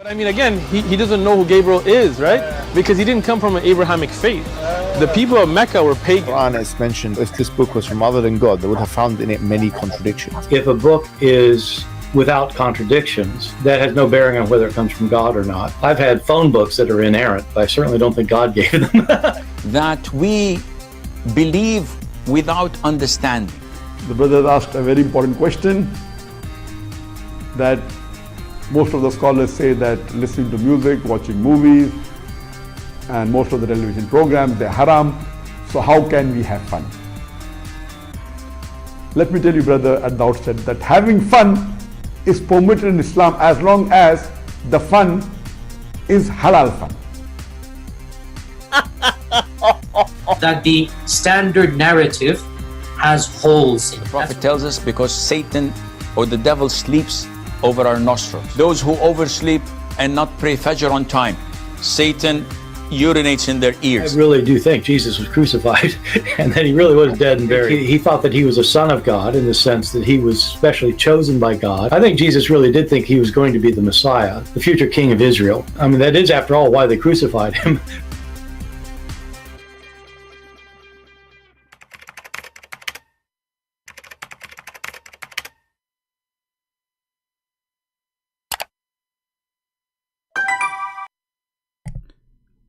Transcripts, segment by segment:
I mean, again, he doesn't know who Gabriel is, right? Because he didn't come from an Abrahamic faith. The people of Mecca were pagan. Quran is mentioned, if this book was from other than God, they would have found in it many contradictions. If a book is without contradictions, that has no bearing on whether it comes from God or not. I've had phone books that are inerrant, but I certainly don't think God gave them. That we believe without understanding. The brother asked a very important question, that most of the scholars say that listening to music, watching movies, and most of the television programs, they're haram. So how can we have fun? Let me tell you, brother, at the outset, that having fun is permitted in Islam as long as the fun is halal fun. That the standard narrative has holes in it. The Prophet tells us because Satan or the devil sleeps over our nostrils. Those who oversleep and not pray Fajr on time, Satan urinates in their ears. I really do think Jesus was crucified and that he really was dead and buried. He thought that he was a son of God in the sense that he was specially chosen by God. I think Jesus really did think he was going to be the Messiah, the future king of Israel. I mean, that is, after all, why they crucified him.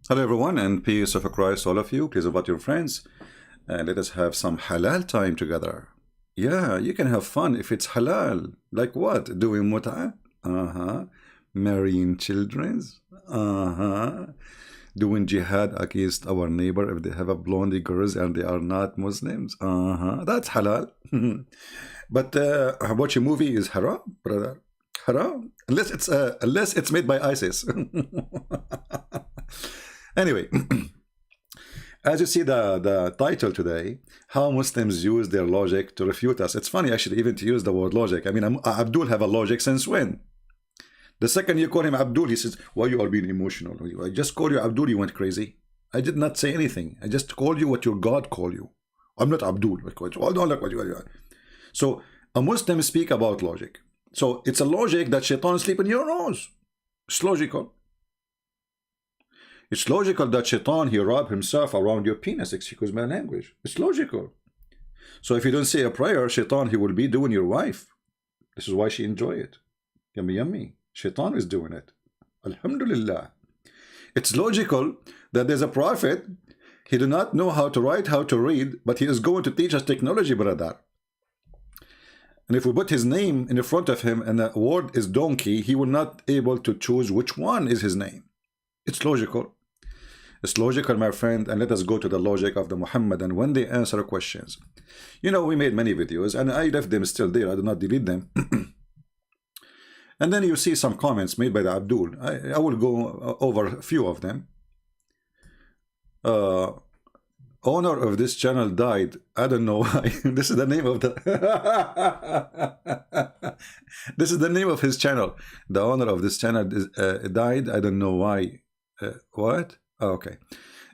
Hello everyone, and peace of Christ all of you. Please invite your friends and let us have some halal time together. Yeah, you can have fun if it's halal. Like what? Doing mut'ah? Marrying children? Doing jihad against our neighbor if they have a blondie girls and they are not Muslims? That's halal. But watching a movie is haram, brother. Haram? Unless it's made by ISIS. Anyway, as you see the title today, how Muslims use their logic to refute us. It's funny actually even to use the word logic. I mean, Abdul have a logic since when? The second you call him Abdul, he says, why you are being emotional? I just called you Abdul, you went crazy. I did not say anything. I just called you what your God called you. I'm not Abdul. So a Muslim speak about logic. So it's a logic that shaitan sleep in your nose. It's logical. It's logical that shaitan, he wrap himself around your penis, excuse my language. It's logical. So if you don't say a prayer, shaitan, he will be doing your wife. This is why she enjoy it. Yummy, yummy. Shaitan is doing it. Alhamdulillah. It's logical that there's a prophet, he do not know how to write, how to read, but he is going to teach us technology, brother. And if we put his name in the front of him and the word is donkey, he will not able to choose which one is his name. It's logical. It's logical, my friend, and let us go to the logic of the Muhammad and when they answer questions. You know, we made many videos and I left them still there. I did not delete them. And then you see some comments made by the Abdul. I will go over a few of them. Owner of this channel died. I don't know why. This is the name of the this is the name of his channel. The owner of this channel died. I don't know why. What? Oh, okay.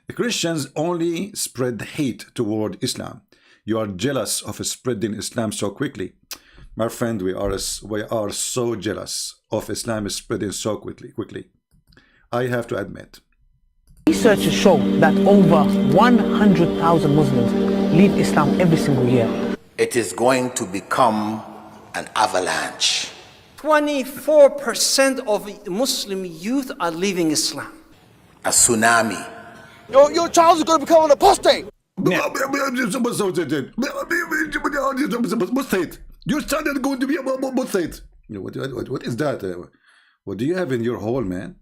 The Christians only spread hate toward Islam. You are jealous of spreading Islam so quickly. My friend, we are so jealous of Islam spreading so quickly. I have to admit. Researchers show that over 100,000 Muslims leave Islam every single year. It is going to become an avalanche. 24% of Muslim youth are leaving Islam. A tsunami. Your child is going to become an apostate. Your child is going to be a apostate. What is that? What do you have in your hole, man?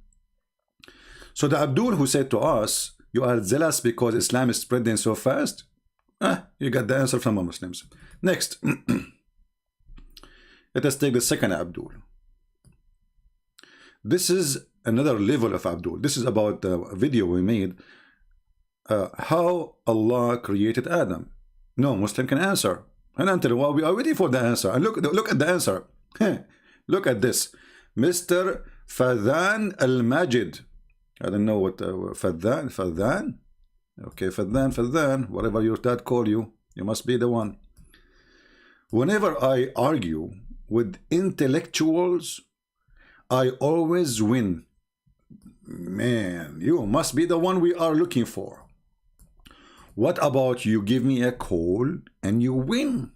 So the Abdul who said to us, you are zealous because Islam is spreading so fast? You got the answer from the Muslims. Next. Let us take the second Abdul. This is another level of Abdul. This is about the video we made. How Allah created Adam. No Muslim can answer. And until well, we are waiting for the answer. And look at the answer. Look at this. Mr. Fadhan Al-Majid. I don't know what Fadhan. Okay, Fadhan, whatever your dad call you, you must be the one. Whenever I argue with intellectuals, I always win Man, you must be the one we are looking for. What about you give me a call and you win,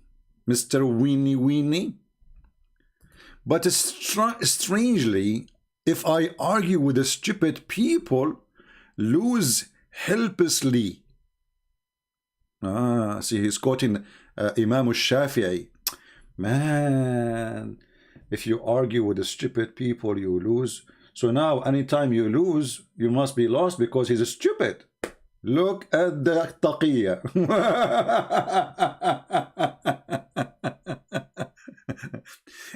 Mr. Weenie Weenie? But strangely, if I argue with the stupid people, lose helplessly. See, he's quoting Imam al-Shafi'i. Man, if you argue with the stupid people, you lose. So now, anytime you lose, you must be lost because he's stupid. Look at the taqiyya.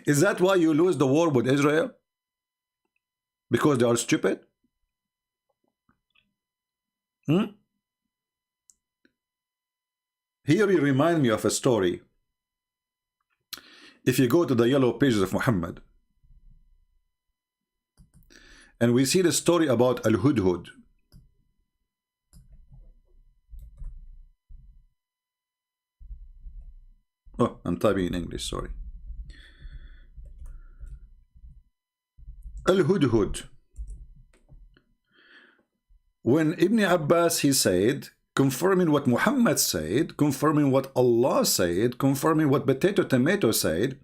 Is that why you lose the war with Israel? Because they are stupid? Here you remind me of a story. If you go to the yellow pages of Muhammad, and we see the story about Al-Hudhud. Oh, I'm typing in English, sorry. Al-Hudhud. When Ibn Abbas, he said, confirming what Muhammad said, confirming what Allah said, confirming what Potato Tomato said,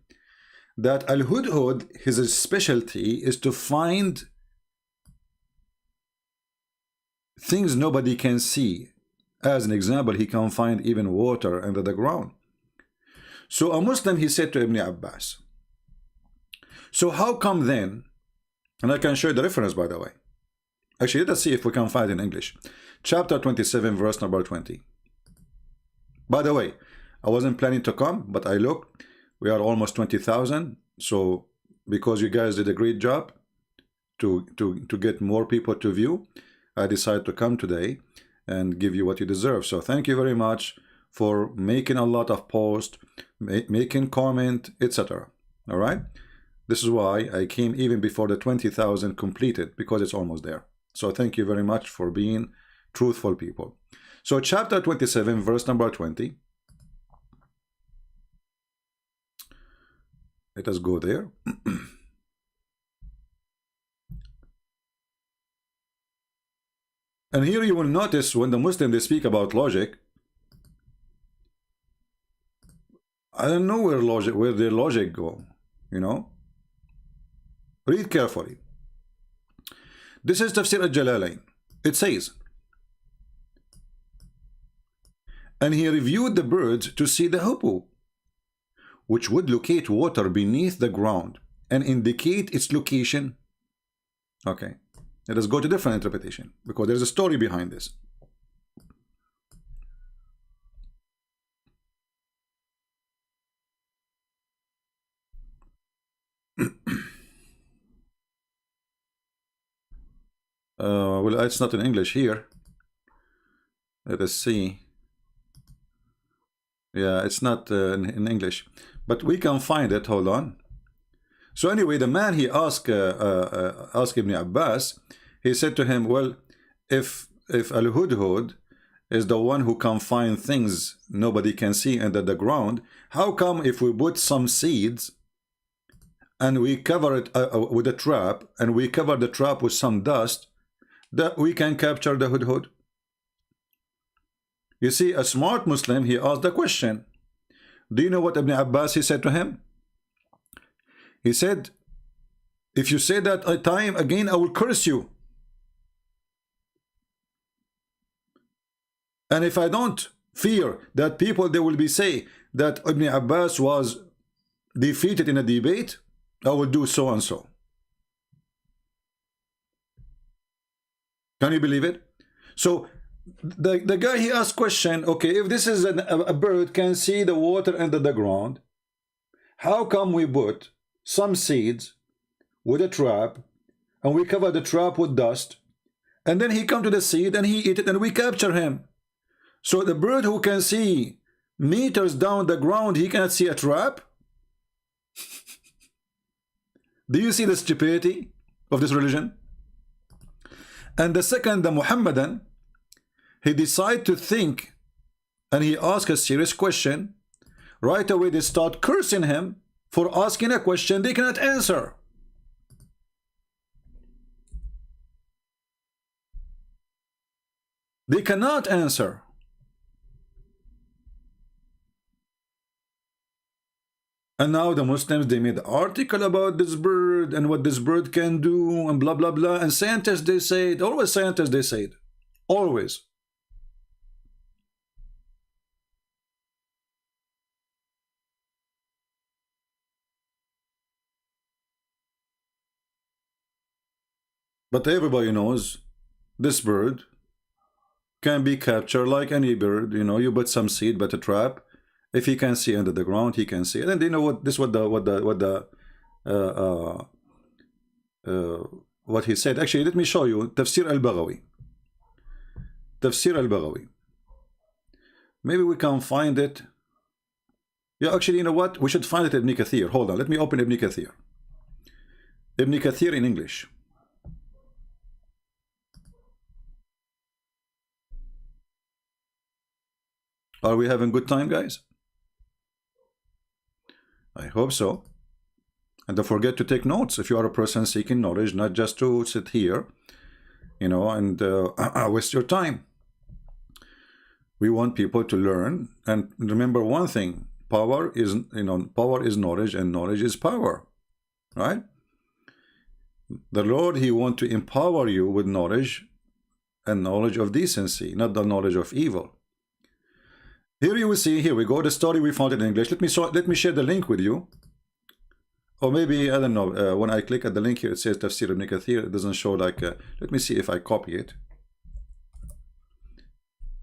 that Al-Hudhud, his specialty is to find things nobody can see. As an example, he can find even water under the ground. So a Muslim, he said to Ibn Abbas, so how come then, and I can show you the reference, by the way. Actually, let's see if we can find it in English. Chapter 27, verse number 20. By the way, I wasn't planning to come, but I looked. We are almost 20,000. So because you guys did a great job to get more people to view, I decided to come today and give you what you deserve. So thank you very much for making a lot of posts, making comment, etc. All right. This is why I came even before the 20,000 completed, because it's almost there. So thank you very much for being truthful people. So chapter 27, verse number 20. Let us go there. And here you will notice when the Muslims, they speak about logic, I don't know where their logic go, you know. Read carefully. This is Tafsir al-Jalalain. It says, and he reviewed the birds to see the hippo, which would locate water beneath the ground and indicate its location. Okay, let us go to different interpretation, because there's a story behind this. Well, it's not in English here. Let us see. Yeah, it's not in English, but we can find it. Hold on. So anyway, the man, he asked Ibn Abbas. He said to him, well, if Al-Hudhud is the one who can find things nobody can see under the ground, how come if we put some seeds and we cover it with a trap, and we cover the trap with some dust, that we can capture the hudhud? You see, a smart Muslim, he asked the question. Do you know what Ibn Abbas, he said to him? He said, if you say that a time again, I will curse you. And if I don't fear that people, they will be say that Ibn Abbas was defeated in a debate, I will do so and so. Can you believe it? So the guy, he asked question, okay, if this is a bird can see the water under the ground, how come we put some seeds with a trap and we cover the trap with dust, and then he come to the seed and he eat it and we capture him? So the bird who can see meters down the ground, he cannot see a trap? Do you see the stupidity of this religion? And the second, the Muhammadan, he decided to think, and he asked a serious question. Right away they start cursing him for asking a question they cannot answer. They cannot answer. And now the Muslims, they made an article about this bird and what this bird can do and blah, blah, blah. And scientists, they say it. Always scientists, they say it. Always. But everybody knows this bird can be captured like any bird. You know, you put some seed, but a trap. If he can see under the ground, he can see it. And you know what? This what he said. Actually, let me show you Tafsir al-Baghawi. Tafsir al-Baghawi. Maybe we can find it. Yeah, actually, you know what? We should find it in Ibn Kathir. Hold on. Let me open Ibn Kathir. Ibn Kathir in English. Are we having good time, guys? I hope so. And don't forget to take notes if you are a person seeking knowledge, not just to sit here, you know, and waste your time. We want people to learn. And remember one thing, power is, you know, power is knowledge and knowledge is power, right? The Lord, he wants to empower you with knowledge and knowledge of decency, not the knowledge of evil. Here you will see, here we go, the story we found in English. Let me share the link with you. Or maybe, I don't know, when I click at the link here, it says Tafsir Ibn Kathir. It doesn't show like, let me see if I copy it.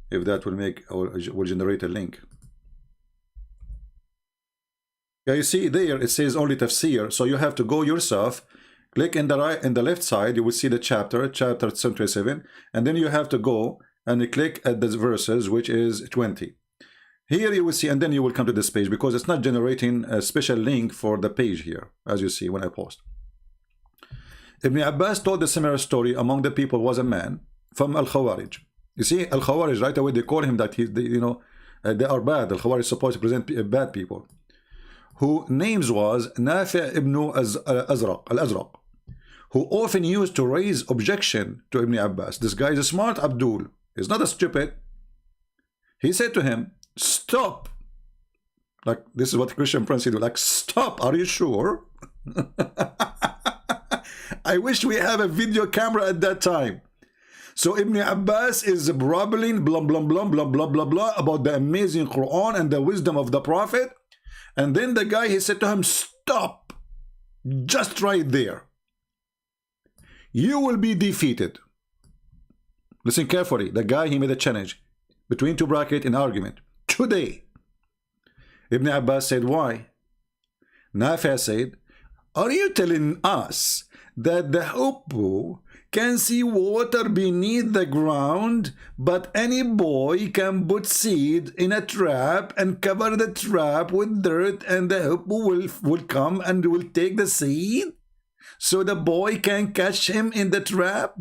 If that will make, or will generate a link. Yeah, you see there, it says only Tafsir. So you have to go yourself, click in the right, in the left side, you will see the chapter 727. And then you have to go and you click at the verses, which is 20. Here you will see, and then you will come to this page because it's not generating a special link for the page here, as you see when I post. Ibn Abbas told a similar story. Among the people was a man from Al-Khawarij. You see, Al-Khawarij, right away they call him that, you know, they are bad. Al-Khawarij is supposed to present bad people. Who names was Nafi' ibn Al-Azraq, who often used to raise objection to Ibn Abbas. This guy is a smart Abdul. He's not a stupid. He said to him, stop. Like, this is what Christian Prince do. Like, stop. Are you sure? I wish we have a video camera at that time. So Ibn Abbas is babbling blah, blah, blah, blah, blah, blah, blah about the amazing Quran and the wisdom of the Prophet. And then the guy, he said to him, stop. Just right there. You will be defeated. Listen carefully. The guy, he made a challenge between two brackets in argument. Today. Ibn Abbas said, why? Nafi said, are you telling us that the hippo can see water beneath the ground, but any boy can put seed in a trap and cover the trap with dirt, and the hippo will come and will take the seed so the boy can catch him in the trap?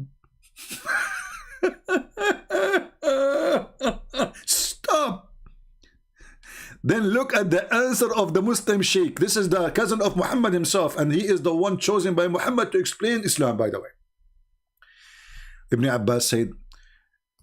Stop. Then look at the answer of the Muslim Sheikh. This is the cousin of Muhammad himself, and he is the one chosen by Muhammad to explain Islam, by the way. Ibn Abbas said,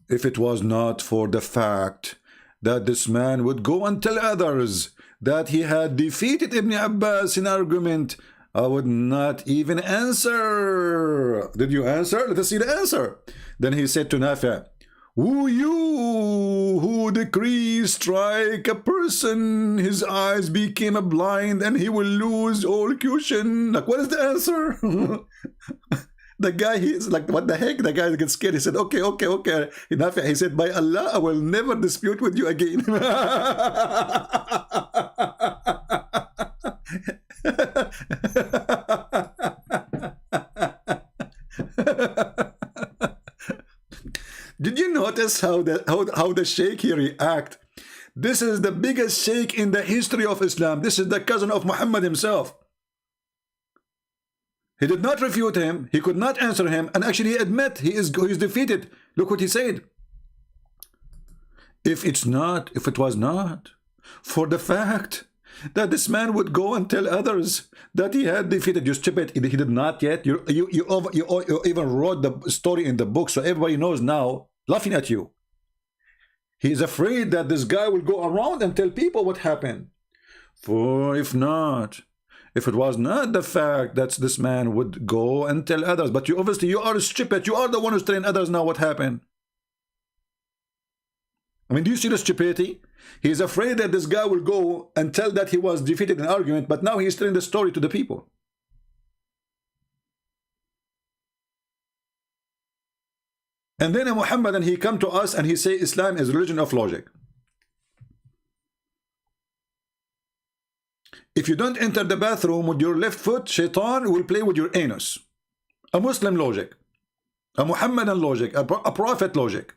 if it was not for the fact that this man would go and tell others that he had defeated Ibn Abbas in argument, I would not even answer. Did you answer? Let us see the answer. Then he said to Nafi', who you who decrees strike a person, his eyes became a blind and he will lose all cushion. Like, what is the answer? The guy, he's like, what the heck? The guy gets scared. He said, okay. Nafi', he said, by Allah, I will never dispute with you again. Did you notice how the sheikh here react? This is the biggest sheikh in the history of Islam. This is the cousin of Muhammad himself. He did not refute him. He could not answer him, and actually admit he is defeated. Look what he said. If it was not for the fact that this man would go and tell others that he had defeated, you stupid, he did not yet. You even wrote the story in the book, so everybody knows now, laughing at you. He is afraid that this guy will go around and tell people what happened. For if it was not the fact that this man would go and tell others, but you obviously you are stupid. You are the one who's telling others now what happened. I mean, do you see the stupidity? He is afraid that this guy will go and tell that he was defeated in an argument, but now he is telling the story to the people. And then Muhammad, and he come to us and he say Islam is religion of logic. If you don't enter the bathroom with your left foot, shaitan will play with your anus. A Muslim logic, a Muhammadan logic, a prophet logic.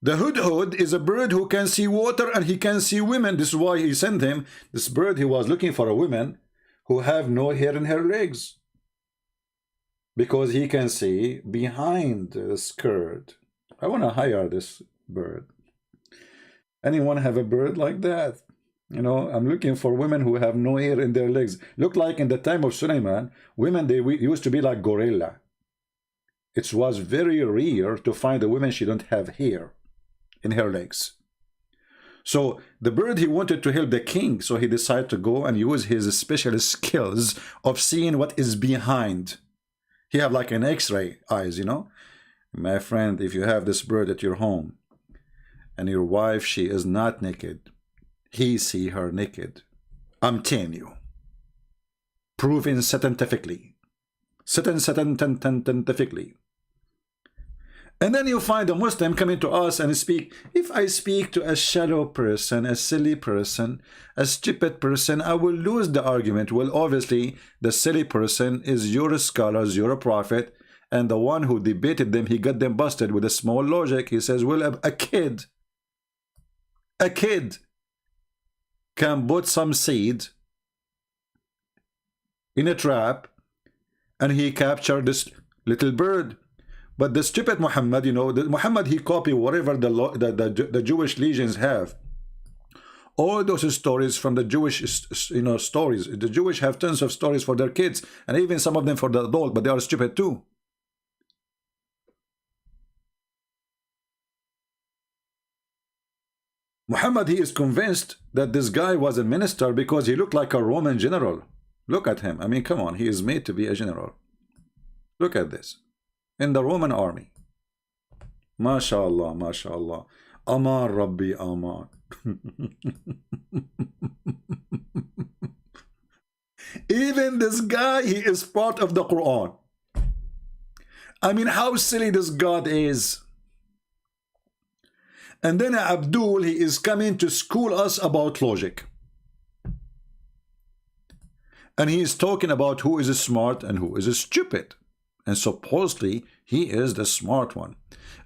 The hudhud is a bird who can see water and he can see women. This is why he sent him. This bird, he was looking for a woman who have no hair in her legs, because he can see behind the skirt. I want to hire this bird. Anyone have a bird like that? You know, I'm looking for women who have no hair in their legs. Look like in the time of Sulaiman, women, they used to be like gorilla. It was very rare to find a woman she don't have hair in her legs. So the bird, he wanted to help the king, so he decided to go and use his special skills of seeing what is behind. He have like an X-ray eyes, you know. My friend, if you have this bird at your home and your wife, she is not naked, he see her naked, I'm telling you, proven scientifically, scientifically. And then you find a Muslim coming to us and speak. If I speak to a shallow person, a silly person, a stupid person, I will lose the argument. Well, obviously, the silly person is your scholars, your prophet, and the one who debated them, he got them busted with a small logic. He says, well, a kid can put some seed in a trap, and he captured this little bird. But the stupid Muhammad, you know, Muhammad, he copied whatever the Jewish legions have. All those stories from the Jewish, you know, stories. The Jewish have tons of stories for their kids, and even some of them for the adult, but they are stupid too. Muhammad, he is convinced that this guy was a minister because he looked like a Roman general. Look at him. I mean, come on. He is made to be a general. Look at this. In the Roman army. MashaAllah, MashaAllah. Aman Rabbi Aman. Even this guy, he is part of the Quran. I mean, how silly this God is. And then Abdul, he is coming to school us about logic. And he is talking about who is smart and who is stupid. And supposedly, he is the smart one.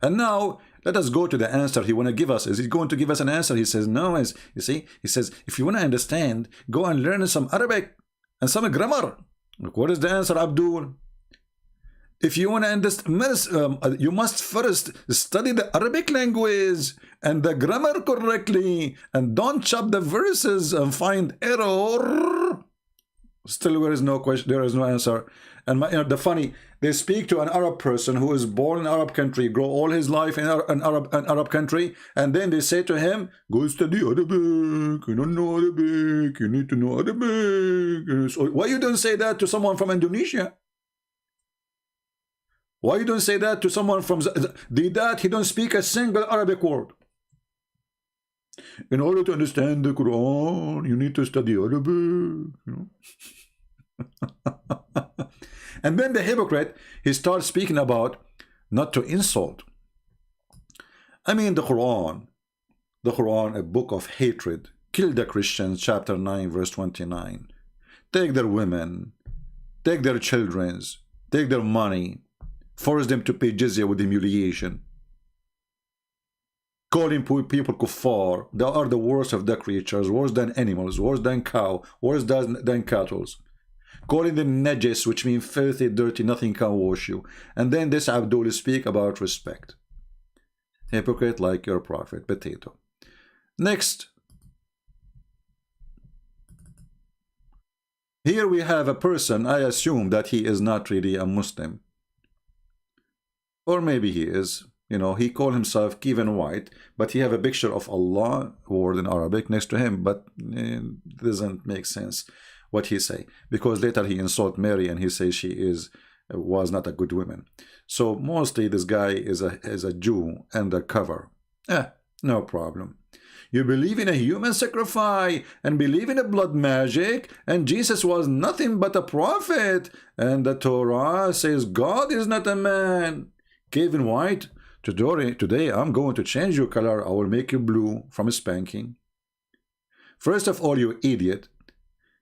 And now, let us go to the answer he want to give us. Is he going to give us an answer? He says, no. You see, he says, if you want to understand, go and learn some Arabic and some grammar. Look, what is the answer, Abdul? If you want to understand, you must first study the Arabic language and the grammar correctly, and don't chop the verses and find error. Still, there is no question. There is no answer. And the funny, they speak to an Arab person who is born in an Arab country, grow all his life in an Arab country, and then they say to him, "Go study Arabic. You don't know Arabic. You need to know Arabic." So why you don't say that to someone from Indonesia? Why you don't say that to someone from that he don't speak a single Arabic word? In order to understand the Quran, you need to study Arabic. You know. And then the hypocrite, he starts speaking about not to insult. I mean, the Quran, a book of hatred. Kill the Christians, chapter 9, verse 29. Take their women, take their children, take their money, force them to pay jizya with humiliation. Calling people kuffar. They are the worst of the creatures, worse than animals, worse than cow, worse than cattle. Calling them najis, which means filthy, dirty, nothing can wash you. And then this Abdul speak about respect. Hypocrite like your prophet, potato. Next. Here we have a person, I assume that he is not really a Muslim. Or maybe he is. You know, he called himself Kevin White, but he have a picture of Allah word in Arabic next to him, but it doesn't make sense what he say, because later he insult Mary and he says she was not a good woman. So mostly this guy is a Jew undercover. No problem. You believe in a human sacrifice and believe in a blood magic, and Jesus was nothing but a prophet, and the Torah says God is not a man. Kevin White, today I'm going to change your color. I will make you blue from spanking. First of all, you idiot,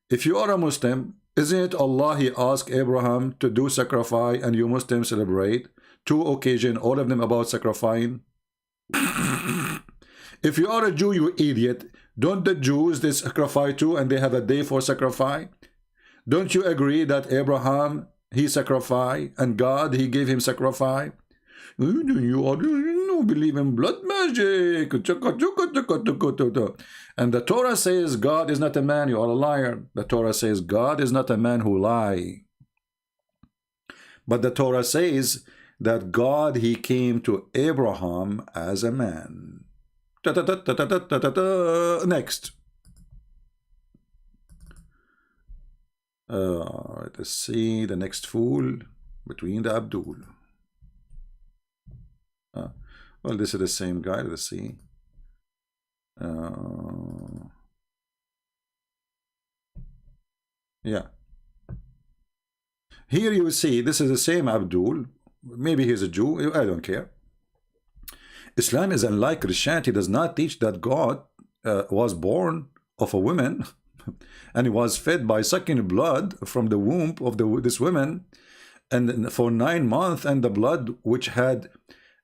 if you are a Muslim, isn't it Allah he asked Abraham to do sacrifice, and you Muslims celebrate 2 occasions, all of them about sacrificing? If you are a Jew, you idiot, don't the Jews they sacrifice too, and they have a day for sacrifice? Don't you agree that Abraham he sacrificed, and God he gave him sacrifice? You believe in blood magic, and the Torah says God is not a man. You are a liar. The Torah says God is not a man who lie. But the Torah says that God he came to Abraham as a man. Next. Let's see the next fool between the Abdul. Well, this is the same guy. Let's see. Yeah. Here you see this is the same Abdul. Maybe he's a Jew. I don't care. Islam is unlike Christianity. Does not teach that God was born of a woman and he was fed by sucking blood from the womb of this woman, and for 9 months, and the blood which had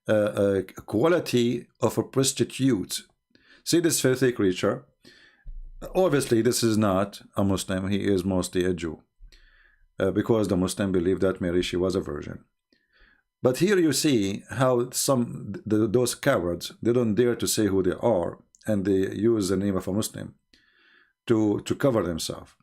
a quality of a prostitute. See this filthy creature. Obviously this is not a Muslim. He is mostly a Jew, because the Muslim believe that Mary she was a virgin. But here you see how those cowards, they don't dare to say who they are, and they use the name of a Muslim to cover themselves.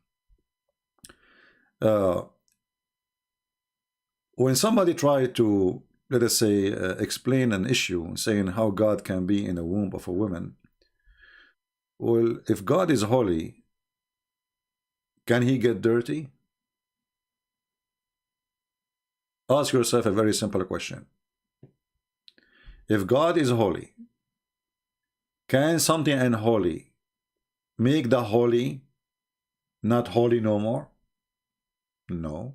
When somebody try to, let us say, explain an issue, saying how God can be in the womb of a woman, well, if God is holy, can he get dirty? Ask yourself a very simple question. If God is holy, can something unholy make the holy not holy no more? No.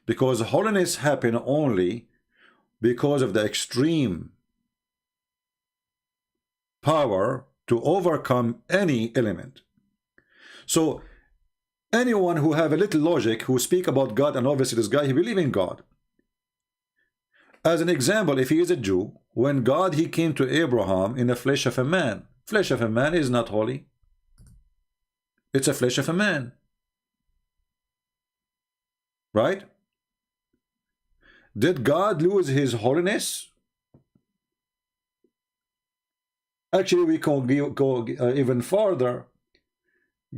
Because holiness happens only because of the extreme power to overcome any element. So anyone who have a little logic, who speak about God, and obviously this guy, he believe in God. As an example, if he is a Jew, when God he came to Abraham in the flesh of a man is not holy. It's a flesh of a man. Right? Did God lose his holiness? Actually, we can go even farther.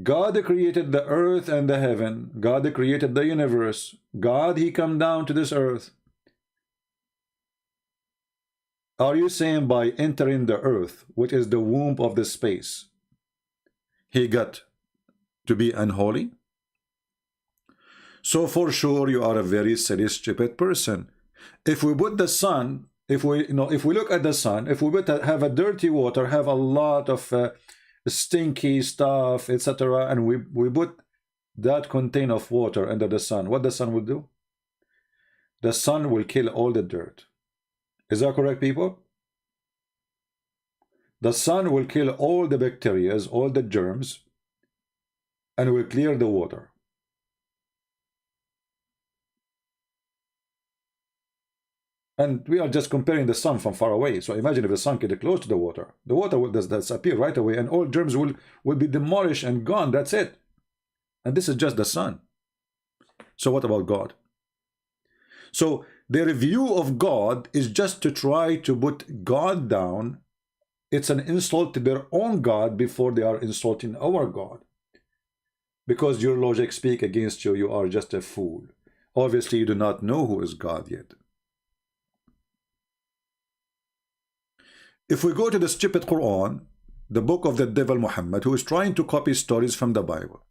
God created the earth and the heaven. God created the universe. God, he come down to this earth. Are you saying by entering the earth, which is the womb of the space, he got to be unholy? So for sure you are a very silly, stupid person. If we put the sun, if we look at the sun, if we have a dirty water, have a lot of stinky stuff, etc., and we put that container of water under the sun, what the sun will do? The sun will kill all the dirt. Is that correct, people? The sun will kill all the bacteria, all the germs, and will clear the water. And we are just comparing the sun from far away. So imagine if the sun gets close to the water will disappear right away, and all germs will be demolished and gone. That's it. And this is just the sun. So what about God? So their view of God is just to try to put God down. It's an insult to their own God before they are insulting our God. Because your logic speak against you, you are just a fool. Obviously, you do not know who is God yet. If we go to the stupid Quran, the book of the devil Muhammad, who is trying to copy stories from the Bible.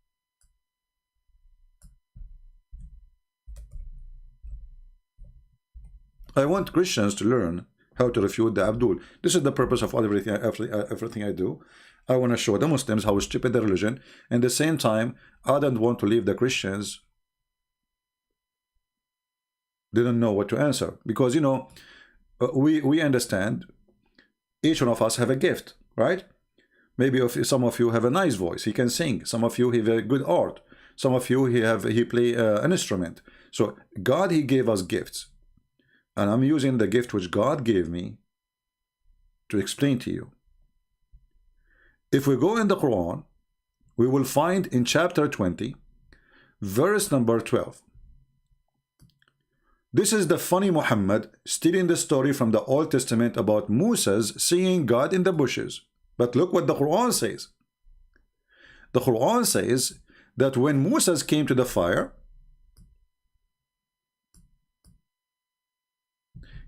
I want Christians to learn how to refute the Abdul. This is the purpose of everything I do. I want to show the Muslims how stupid the religion, and at the same time, I don't want to leave the Christians. They don't know what to answer, because you know, we understand each one of us have a gift, right? Maybe if some of you have a nice voice, he can sing. Some of you have a good art. Some of you he play an instrument. So God, he gave us gifts. And I'm using the gift which God gave me to explain to you. If we go in the Quran, we will find in chapter 20, verse number 12. This is the funny Muhammad stealing the story from the Old Testament about Moses seeing God in the bushes. But look what the Quran says. The Quran says that when Moses came to the fire,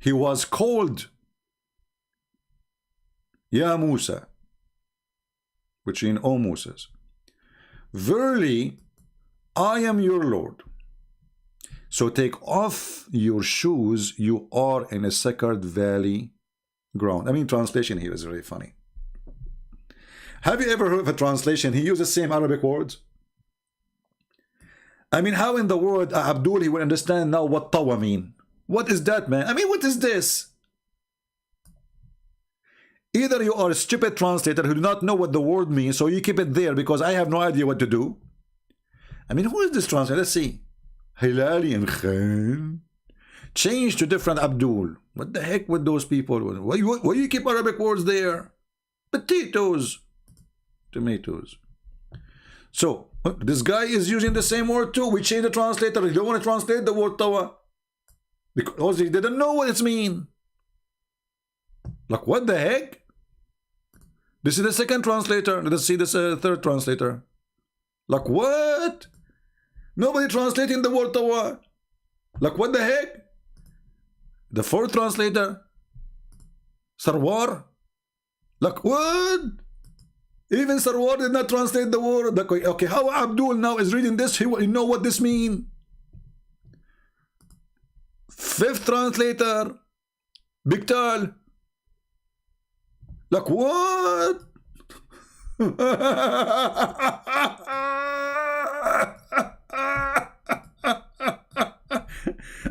he was called Ya Musa, which in O Moses, verily I am your Lord. So take off your shoes, you are in a sacred valley ground. I mean, translation here is very funny. Have you ever heard of a translation? He uses the same Arabic words. I mean, how in the world Abdul he will understand now what tawa mean? What is that, man? I mean, what is this? Either you are a stupid translator who do not know what the word means, so you keep it there because I have no idea what to do. I mean, who is this translator? Let's see. Hilali and Khan. Change to different Abdul. What the heck with those people? Why you keep Arabic words there? Potatoes. Tomatoes. So, this guy is using the same word too. We change the translator. You don't want to translate the word tawa because he didn't know what it means. Like, what the heck? This is the second translator. Let's see this third translator. Like, what? Nobody translating the word tawa. Like, what the heck? The fourth translator. Sarwar. Like, what? Even Sarwar did not translate the word. Like, okay, how Abdul now is reading this? He know what this means. Fifth translator. Biktal. Like, what?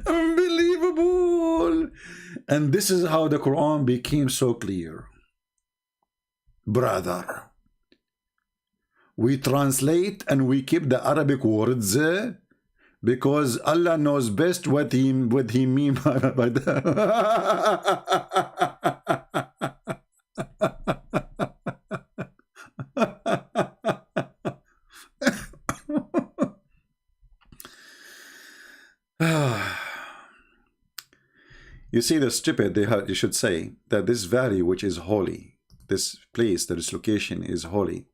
Unbelievable. And this is how the Quran became so clear. Brother, we translate and we keep the Arabic words because Allah knows best what he mean by that. You see, the stupid, you should say that this valley which is holy, this place, this location is holy,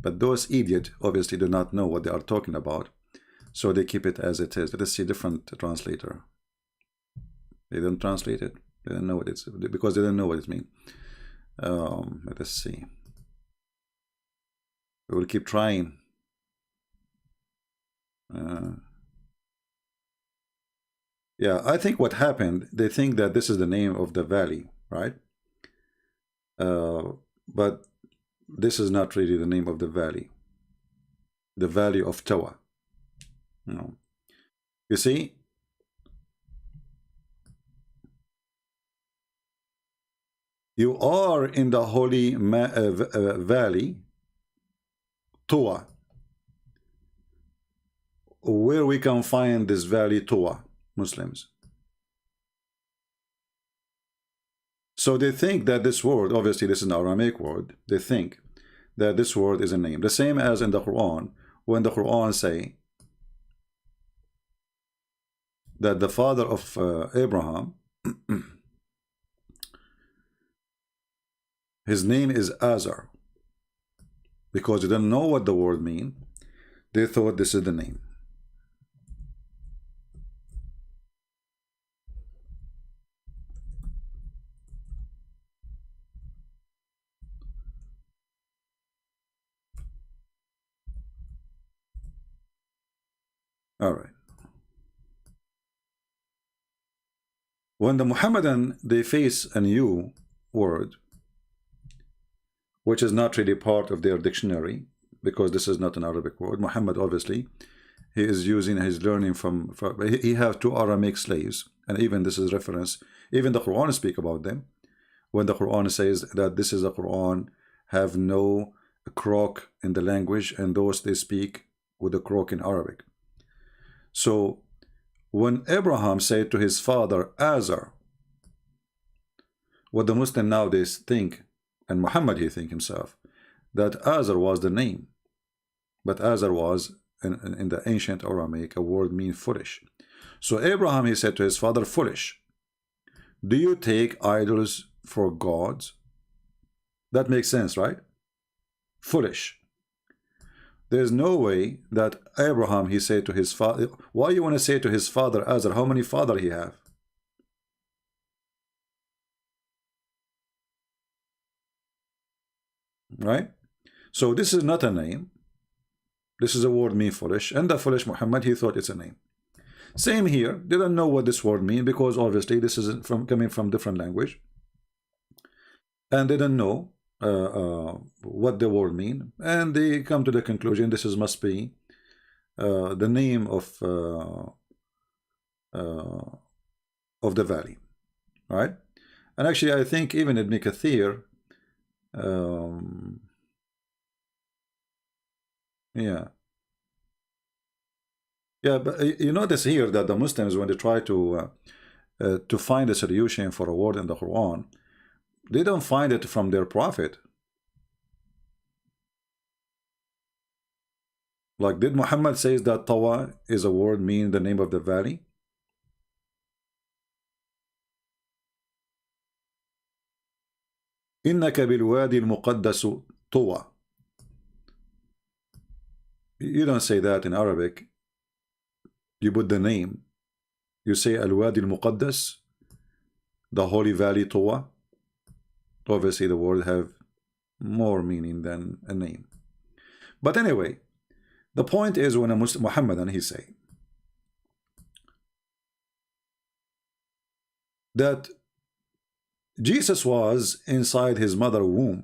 but those idiots obviously do not know what they are talking about, so they keep it as it is. Let us see different translator. They don't translate it. They don't know what it's, because they don't know what it means. Let us see. We will keep trying. Yeah, I think what happened, they think that this is the name of the valley, right? But this is not really the name of the valley. The valley of Tawa. No. You see? You are in the holy valley, Tawa. Where we can find this valley, Tawa, Muslims. So they think that this word, obviously this is an Aramaic word, they think that this word is a name. The same as in the Quran, when the Quran say that the father of Abraham, his name is Azar, because they didn't know what the word mean, they thought this is the name. All right. When the Muhammadan, they face a new word, which is not really part of their dictionary, because this is not an Arabic word. Muhammad, obviously, he is using his learning from he have two Aramaic slaves, and even this is reference, even the Quran speak about them, when the Quran says that this is a Quran have no croak in the language, and those they speak with a croak in Arabic. So when Abraham said to his father Azar, what the Muslim nowadays think, and Muhammad he think himself, that Azar was the name, but Azar was in the ancient Aramaic a word mean foolish. So Abraham he said to his father, foolish, do you take idols for gods? That makes sense, right? Foolish. There's no way that Abraham he said to his father, why you want to say to his father Azar, how many father he have? Right? So this is not a name. This is a word mean foolish, and the foolish Muhammad he thought it's a name. Same here, didn't know what this word mean, because obviously this is coming from different language, and they didn't know what the word mean, and they come to the conclusion this is must be the name of the valley, right? And actually I think even Ibn Kathir, yeah, but you notice here that the Muslims, when they try to find a solution for a word in the Quran, they don't find it from their prophet. Like, did Muhammad says that Tawa is a word mean the name of the valley? إنك بالوادي المقدس طوى. You don't say that in Arabic. You put the name. You say Al-Wadi al-Muqaddas, the holy valley Tawa. Obviously the word have more meaning than a name. But anyway, the point is, when a Muslim Muhammadan he say that Jesus was inside his mother womb,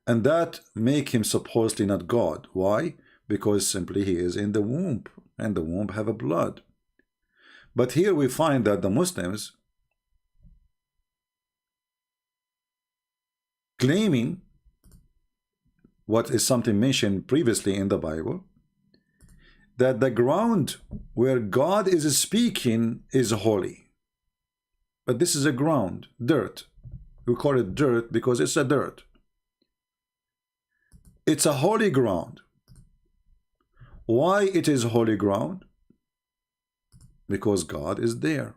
and that make him supposedly not God. Why? Because simply he is in the womb, and the womb have a blood. But here we find that the Muslims claiming what is something mentioned previously in the Bible, that the ground where God is speaking is holy. But this is a ground, dirt. We call it dirt because it's a dirt. It's a holy ground. Why it is holy ground? Because God is there.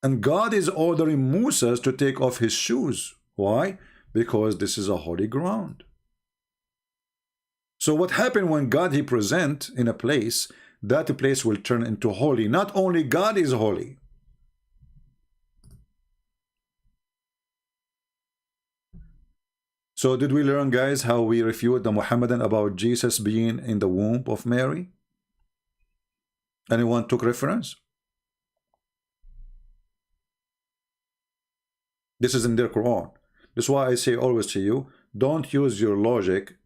And God is ordering Moses to take off his shoes. Why? Because this is a holy ground. So what happened when God he present in a place, that place will turn into holy. Not only God is holy. So did we learn, guys, how we refute the Muhammadan about Jesus being in the womb of Mary? Anyone took reference? This is in their Quran. That's why I say always to you, don't use your logic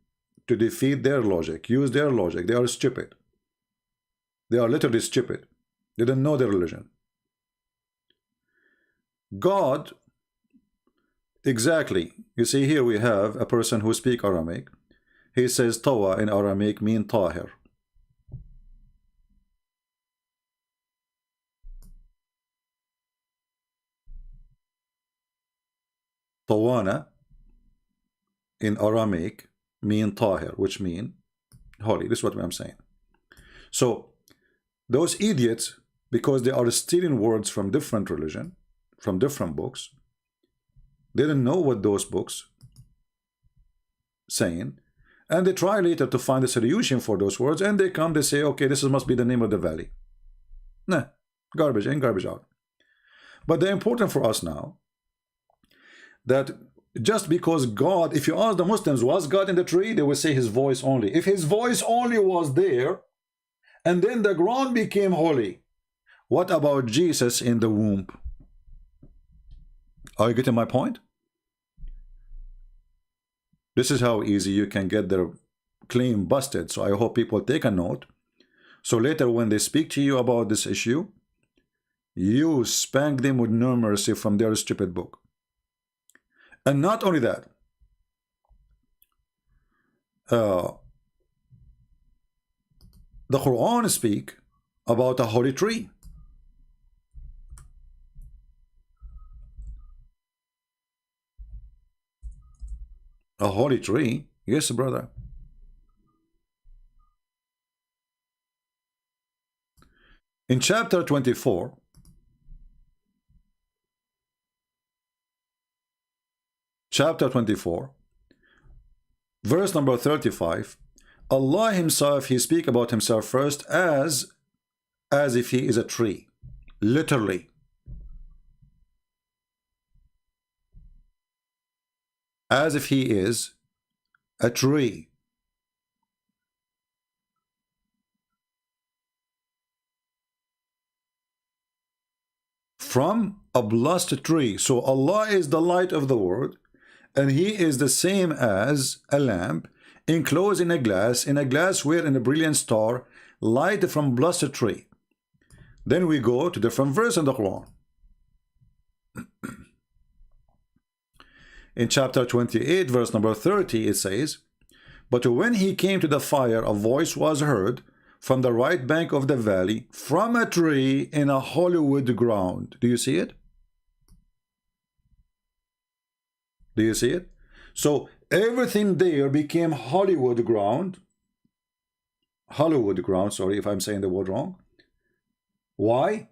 to defeat their logic. Use their logic. They are stupid. They are literally stupid. They don't know their religion. God, exactly. You see, here we have a person who speaks Aramaic. He says Tawa in Aramaic mean Tahir. Tawana in Aramaic mean Tahir, which mean holy. This is what I'm saying. So those idiots, because they are stealing words from different religion, from different books, they didn't know what those books saying, and they try later to find a solution for those words, and they come, they say, okay, this must be the name of the valley. Nah, garbage in, garbage out. But the important for us now, that just because God, if you ask the Muslims, was God in the tree? They will say his voice only. If his voice only was there, and then the ground became holy, what about Jesus in the womb? Are you getting my point? This is how easy you can get their claim busted. So I hope people take a note. So later when they speak to you about this issue, you spank them with no mercy from their stupid book. And not only that, the Quran speak about a holy tree. A holy tree? Yes, brother. In chapter 24, verse number 35, Allah himself, he speak about himself first as if he is a tree, literally. As if he is a tree. From a blessed tree. So Allah is the light of the world, and he is the same as a lamp enclosed in a glass wherein a brilliant star light from blessed tree. Then we go to different verse in the Quran. In chapter 28, verse number 30, it says, but when he came to the fire, a voice was heard from the right bank of the valley, from a tree in a holy wood ground. Do you see it? Do you see it? So everything there became Hollywood ground. Hollywood ground, sorry if I'm saying the word wrong. Why?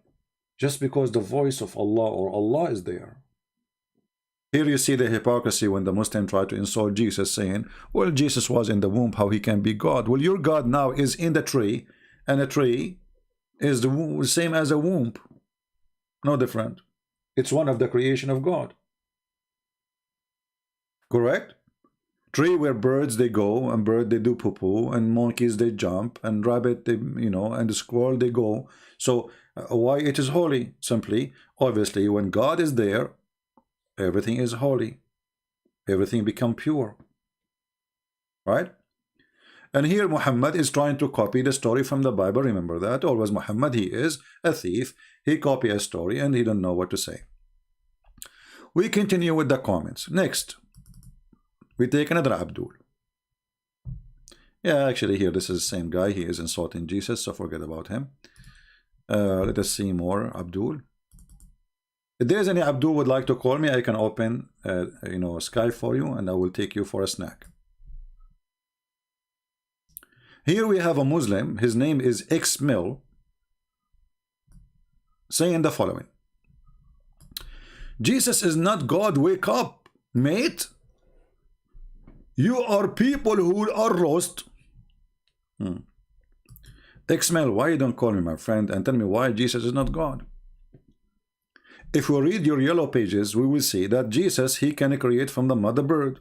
Just because the voice of Allah or Allah is there. Here you see the hypocrisy when the Muslim try to insult Jesus, saying, well, Jesus was in the womb, how he can be God? Well, your God now is in the tree, and a tree is the same as a womb. No different. It's one of the creation of God. Correct? Tree where birds they go, and bird they do poo-poo, and monkeys they jump, and rabbit they, and the squirrel they go. So why it is holy? Simply, obviously, when God is there, everything is holy. Everything become pure. Right? And here Muhammad is trying to copy the story from the Bible. Remember that. Always Muhammad, he is a thief. He copy a story and he don't know what to say. We continue with the comments. Next, we take another Abdul. Yeah, actually here this is the same guy. He is insulting Jesus, so forget about him. Let us see more Abdul. If there's any Abdul would like to call me, I can open Skype for you and I will take you for a snack. Here we have a Muslim, his name is X Mill, saying the following: Jesus is not God, wake up, mate. You are people who are lost. X Mill, why you don't call me my friend and tell me why Jesus is not God? If we read your yellow pages, we will see that Jesus, he can create from the mother bird.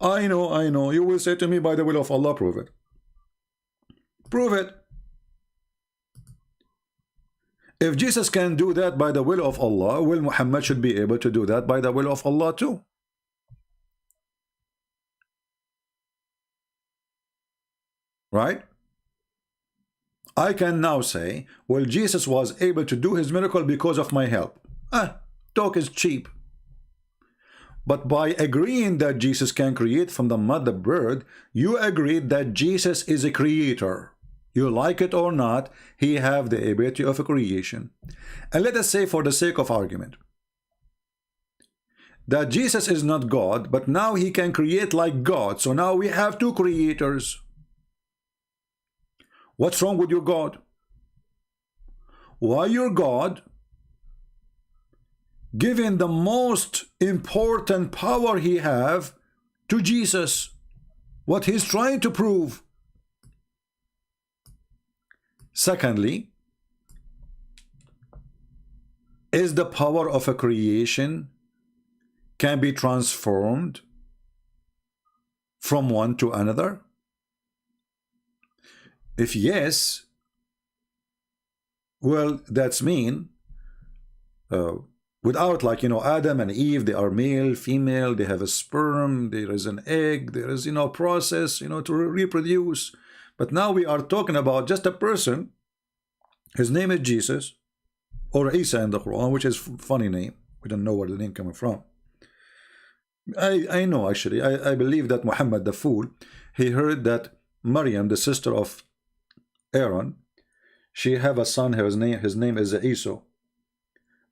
I know. You will say to me, by the will of Allah, prove it. Prove it. If Jesus can do that by the will of Allah, well, Muhammad should be able to do that by the will of Allah too. Right? I can now say, well, Jesus was able to do his miracle because of my help. Talk is cheap. But by agreeing that Jesus can create from the mother bird, you agreed that Jesus is a creator. You like it or not, he have the ability of a creation. And let us say, for the sake of argument, that Jesus is not God, but now he can create like God. So now we have two creators. What's wrong with your God? Why your God, given the most important power he have to Jesus, what he's trying to prove? Secondly, is the power of a creation can be transformed from one to another? If yes, well, that's mean without, like, you know, Adam and Eve, they are male, female, they have a sperm, there is an egg, there is, you know, process, you know, to reproduce. But now we are talking about just a person. His name is Jesus, or Isa in the Quran, which is a funny name. We don't know where the name coming from. I know, actually. I believe that Muhammad the fool, he heard that Maryam, the sister of Aaron, she have a son, his name is Isa.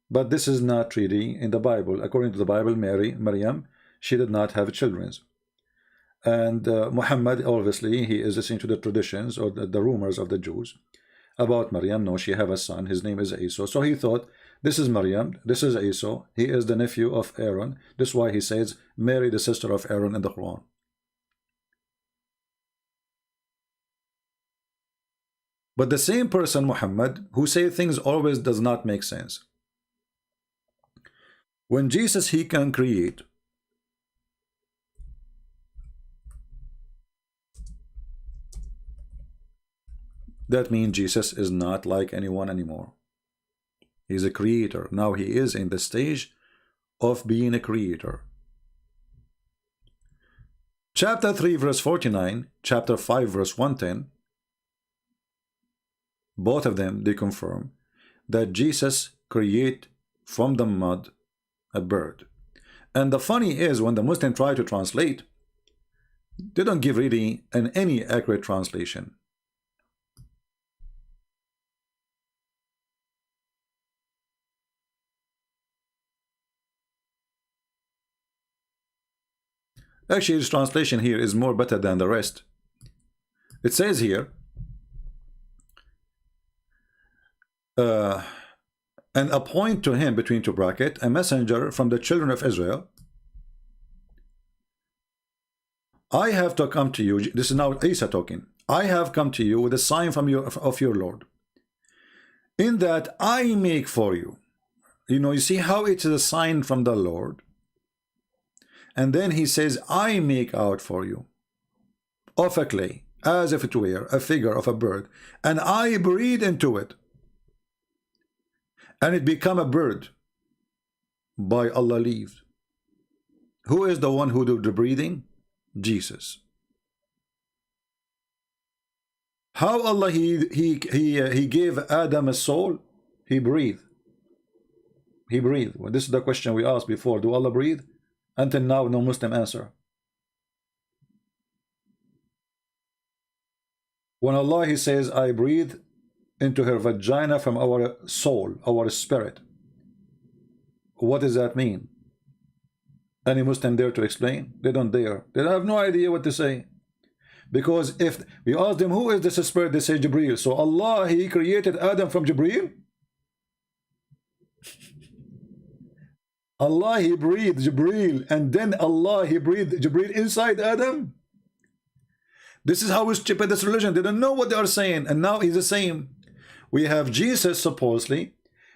But this is not really in the Bible. According to the Bible, Maryam, she did not have children. And Muhammad, obviously, he is listening to the traditions or the rumors of the Jews about Maryam. No, she have a son, his name is Isa. So he thought, this is Maryam, this is Isa, he is the nephew of Aaron. This is why he says, Mary, the sister of Aaron in the Quran. But the same person, Muhammad, who say things always does not make sense. When Jesus, he can create, that means Jesus is not like anyone anymore. He's a creator. Now he is in the stage of being a creator. Chapter 3 verse 49, chapter 5 verse 110, both of them, they confirm that Jesus create from the mud a bird. And the funny is, when the Muslims try to translate, they don't give really any accurate translation. Actually, this translation here is more better than the rest. It says here, and appoint to him, between two brackets, a messenger from the children of Israel. I have to come to you. This is now Isa talking. I have come to you with a sign from of your Lord, in that I make for you. You know, you see how it is a sign from the Lord. And then he says, I make out for you of a clay, as if it were a figure of a bird, and I breathe into it, and it become a bird by Allah leave. Who is the one who do the breathing? Jesus. How Allah he gave Adam a soul? He breathed. He breathed. Well, this is the question we asked before. Do Allah breathe? Until now, no Muslim answer. When Allah, he says, I breathe into her vagina from our soul, our spirit. What does that mean? Any Muslim dare to explain? They don't dare. They have no idea what to say. Because if we ask them, who is this spirit? They say Jibreel. So Allah, he created Adam from Jibreel? Allah, he breathed Jibreel, and then Allah, he breathed Jibreel inside Adam? This is how stupid this religion. They don't know what they are saying. And now he's the same. We have Jesus, supposedly,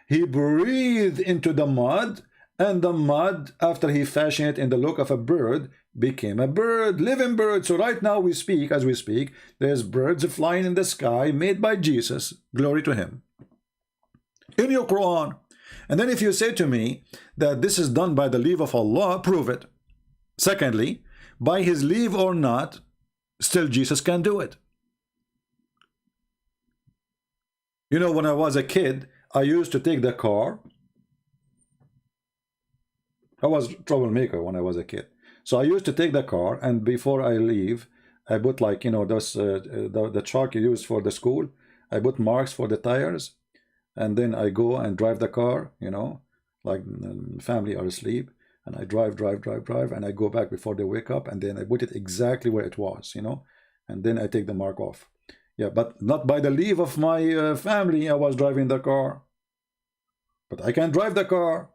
he breathed into the mud, and the mud, after he fashioned it in the look of a bird, became a bird, living bird. So right now we speak, as we speak, there's birds flying in the sky made by Jesus. Glory to him. In your Quran. And then if you say to me that this is done by the leave of Allah, prove it. Secondly, by his leave or not, still Jesus can do it. You know, when I was a kid, I used to take the car. I was a troublemaker when I was a kid. So I used to take the car, and before I leave, I put, like, you know, those the chalk you use for the school. I put marks for the tires, and then I go and drive the car, you know, like family are asleep, and I drive, and I go back before they wake up, and then I put it exactly where it was, you know, and then I take the mark off. Yeah, but not by the leave of my family. I was driving the car, but I can drive the car.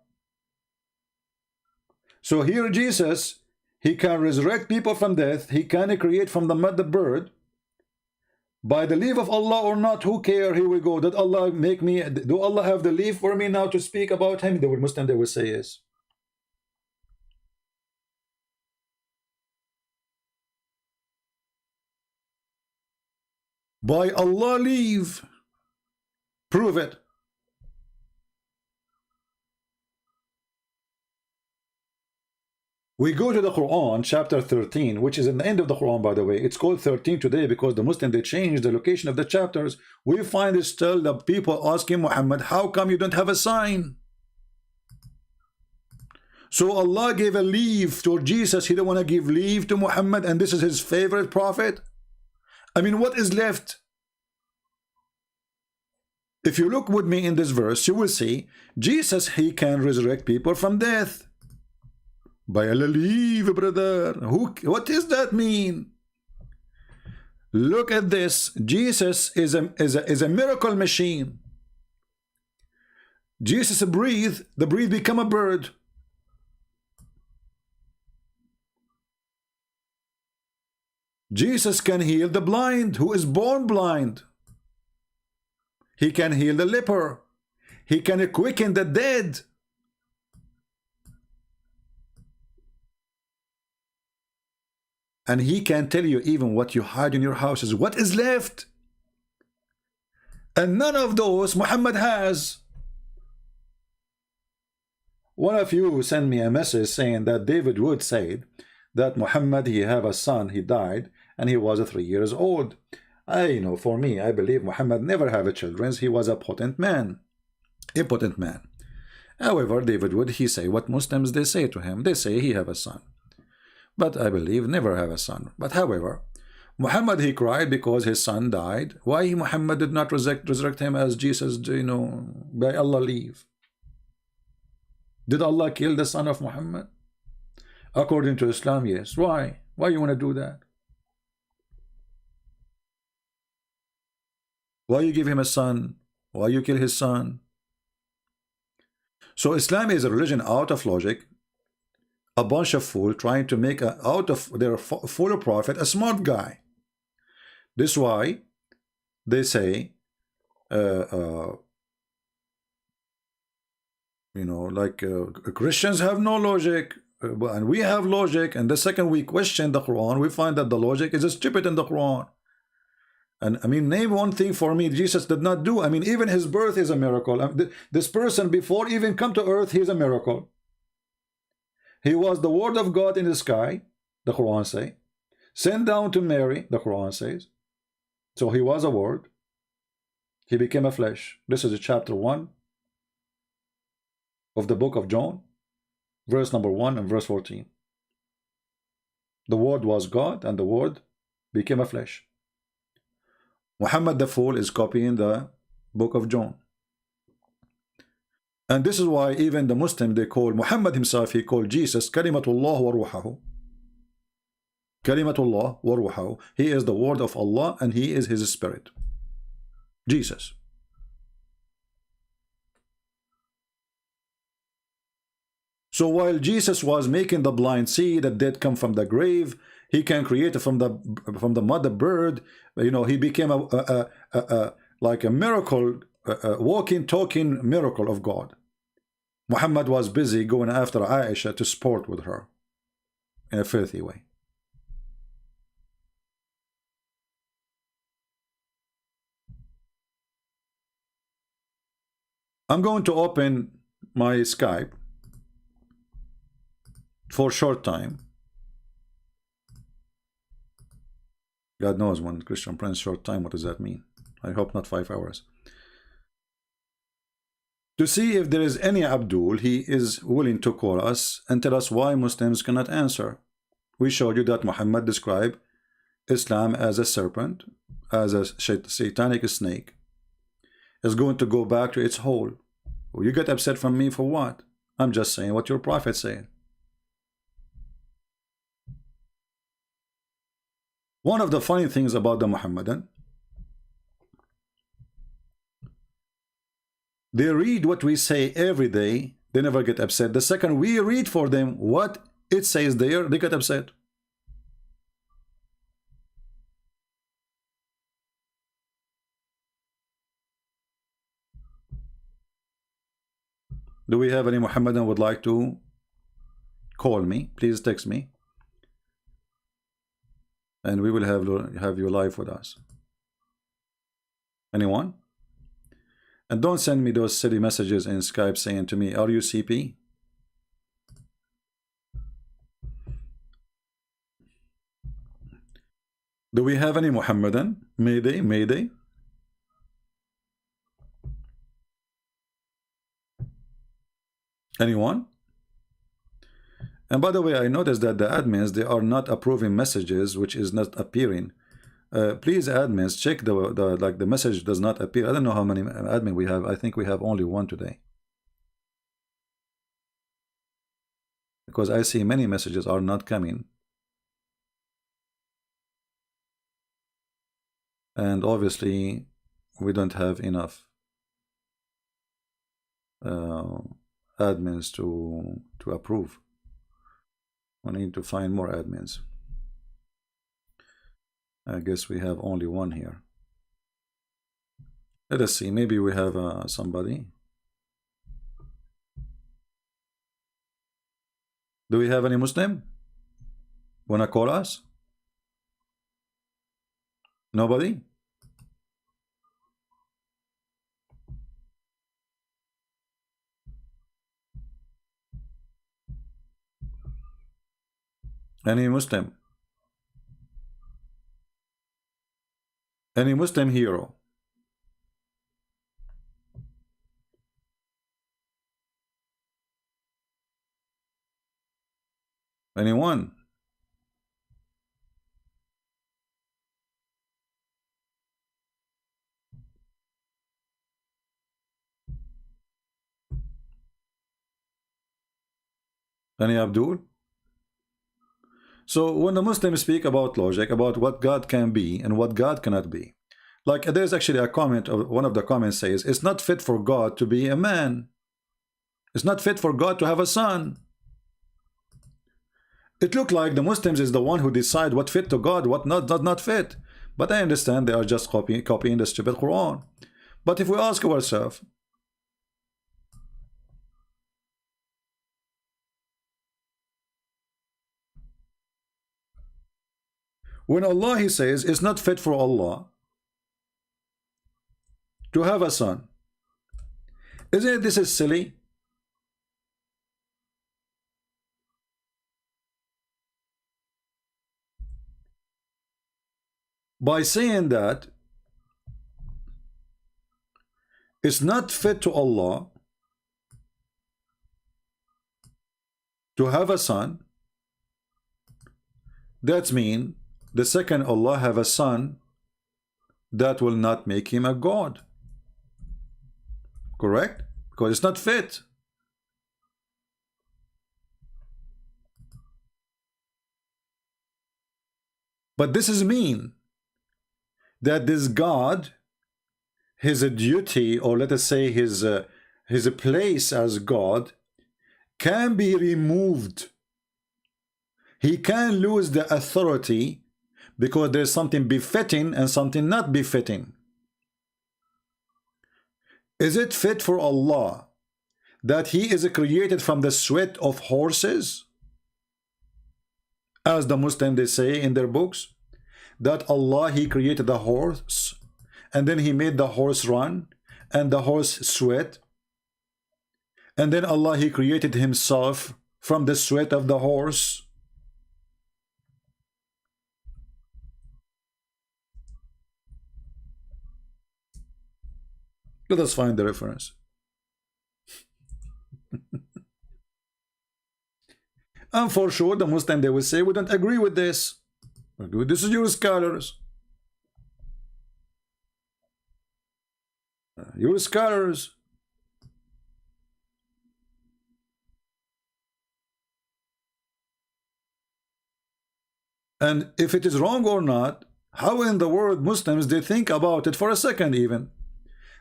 So here Jesus, he can resurrect people from death. He can create from the mud the bird. By the leave of Allah or not, who care? Here we go. Did Allah make me? Do Allah have the leave for me now to speak about him? They would Muslim, they would say yes. By Allah leave. Prove it. We go to the Quran, chapter 13, which is in the end of the Quran, by the way. It's called 13 today because the Muslim, they changed the location of the chapters. We find it still the people asking Muhammad, how come you don't have a sign? So Allah gave a leave to Jesus. He don't want to give leave to Muhammad, and this is his favorite prophet. I mean, what is left? If you look with me in this verse, you will see Jesus, he can resurrect people from death. By Allah leave, brother. What does that mean? Look at this. Jesus is a miracle machine. Jesus breathe, the breathe become a bird. Jesus can heal the blind who is born blind. He can heal the leper. He can quicken the dead. And he can tell you even what you hide in your houses, what is left. And none of those Muhammad has. One of you sent me a message saying that David Wood said that Muhammad, he have a son, he died, and he was 3 years old. For me, I believe Muhammad never have a children. He was a potent man. A potent man. However, David Wood, he say what Muslims, they say to him. They say he have a son. But I believe never have a son. But however, Muhammad, he cried because his son died. Why Muhammad did not resurrect him as Jesus, by Allah leave? Did Allah kill the son of Muhammad? According to Islam, yes. Why? Why you want to do that? Why you give him a son? Why you kill his son? So Islam is a religion out of logic. A bunch of fools trying to make out of their full prophet a smart guy. This is why they say, Christians have no logic, and we have logic. And the second we question the Quran, we find that the logic is stupid in the Quran. And I mean, name one thing for me Jesus did not do. I mean, even his birth is a miracle. This person before even come to earth, he's a miracle. He was the word of God in the sky, the Quran say. Sent down to Mary, the Quran says. So he was a word. He became a flesh. This is chapter 1 of the book of John, verse number 1 and verse 14. The word was God, and the word became a flesh. Muhammad the fool is copying the book of John. And this is why even the Muslim, they call Muhammad himself, he called Jesus Kalimatullah wa ruhahu. Kalimatullah wa ruhahu. He is the word of Allah and he is his spirit. Jesus. So while Jesus was making the blind see, the dead come from the grave, he can create from the mother bird. He became like a miracle, walking, talking miracle of God. Muhammad was busy going after Aisha to sport with her in a filthy way. I'm going to open my Skype for a short time. God knows when Christian Prince short time, what does that mean? I hope not 5 hours. To see if there is any Abdul, he is willing to call us and tell us why Muslims cannot answer. We showed you that Muhammad described Islam as a serpent, as a satanic snake. It's going to go back to its hole. You get upset from me for what? I'm just saying what your prophet said. One of the funny things about the Muhammadan, they read what we say every day, they never get upset. The second we read for them what it says there, they get upset. Do we have any Muhammadan would like to call me? Please text me. And we will have you live with us. Anyone? And don't send me those silly messages in Skype saying to me, are you CP? Do we have any Muhammadan? Mayday, Mayday. Anyone? And by the way, I noticed that the admins, they are not approving messages which is not appearing. Please, admins, check the message does not appear. I don't know how many admin we have. I think we have only one today, because I see many messages are not coming, and obviously we don't have enough admins to approve. I need to find more admins. I guess we have only one here. Let us see, maybe we have somebody. Do we have any Muslim? Wanna call us? Nobody? Any Muslim? Any Muslim hero? Anyone? Any Abdul? So when the Muslims speak about logic, about what God can be and what God cannot be, like there's actually a comment of one of the comments says, it's not fit for God to be a man. It's not fit for God to have a son. It looked like the Muslims is the one who decide what fit to God, what not fit. But I understand they are just copying the stupid Quran. But if we ask ourselves, when Allah, he says, it's not fit for Allah to have a son, isn't it this is silly? By saying that it's not fit to Allah to have a son, that means the second Allah have a son, that will not make him a God. Correct? Because it's not fit. But this is mean that this God, his duty, or let us say his place as God, can be removed. He can lose the authority because there's something befitting and something not befitting. Is it fit for Allah that he is created from the sweat of horses, as the Muslims they say in their books, that Allah, he created the horse and then he made the horse run and the horse sweat, and then Allah, he created himself from the sweat of the horse? Let us find the reference. And for sure the Muslim, they will say, we don't agree with this. This is your scholars. Your scholars. And if it is wrong or not, how in the world Muslims they think about it for a second even?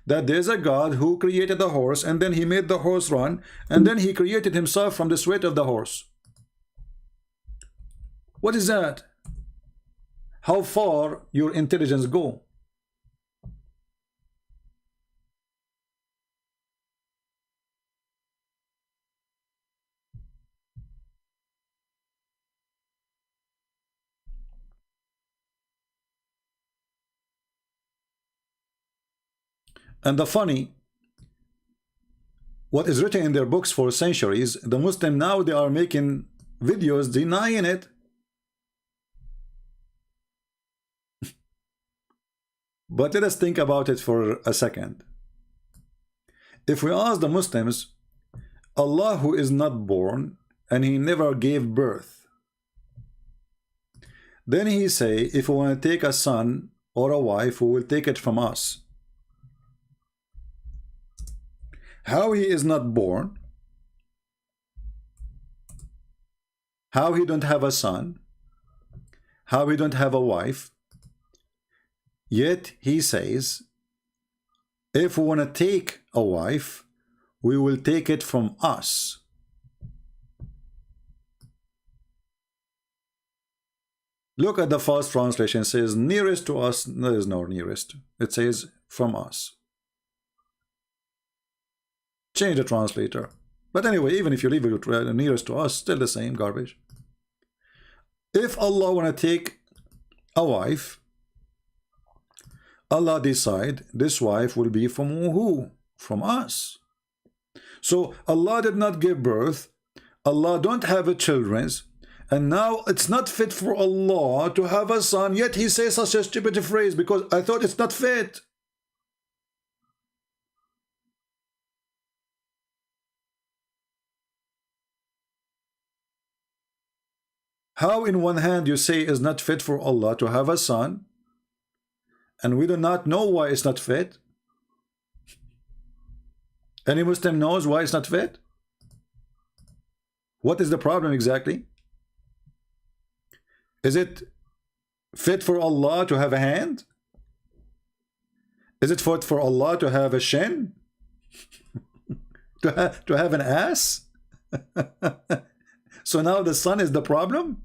That there's a God who created the horse and then he made the horse run and then he created himself from the sweat of the horse. What is that? How far your intelligence go? And the funny, what is written in their books for centuries, the Muslim now they are making videos denying it. But let us think about it for a second. If we ask the Muslims, Allah who is not born and he never gave birth, then he say, if we want to take a son or a wife, we will take it from us. How he is not born, how he don't have a son, how he don't have a wife, yet he says, if we want to take a wife, we will take it from us. Look at the first translation. It says nearest to us. There is no nearest. It says from us. Change the translator. But anyway, even if you leave it nearest to us, still the same garbage. If Allah want to take a wife, Allah decide this wife will be from who? From us. So Allah did not give birth. Allah don't have a children. And now it's not fit for Allah to have a son. Yet he says such a stupid phrase because I thought it's not fit. How in one hand you say it's not fit for Allah to have a son, and we do not know why it's not fit? Any Muslim knows why it's not fit? What is the problem exactly? Is it fit for Allah to have a hand? Is it fit for Allah to have a shin? to have an ass? So now the son is the problem?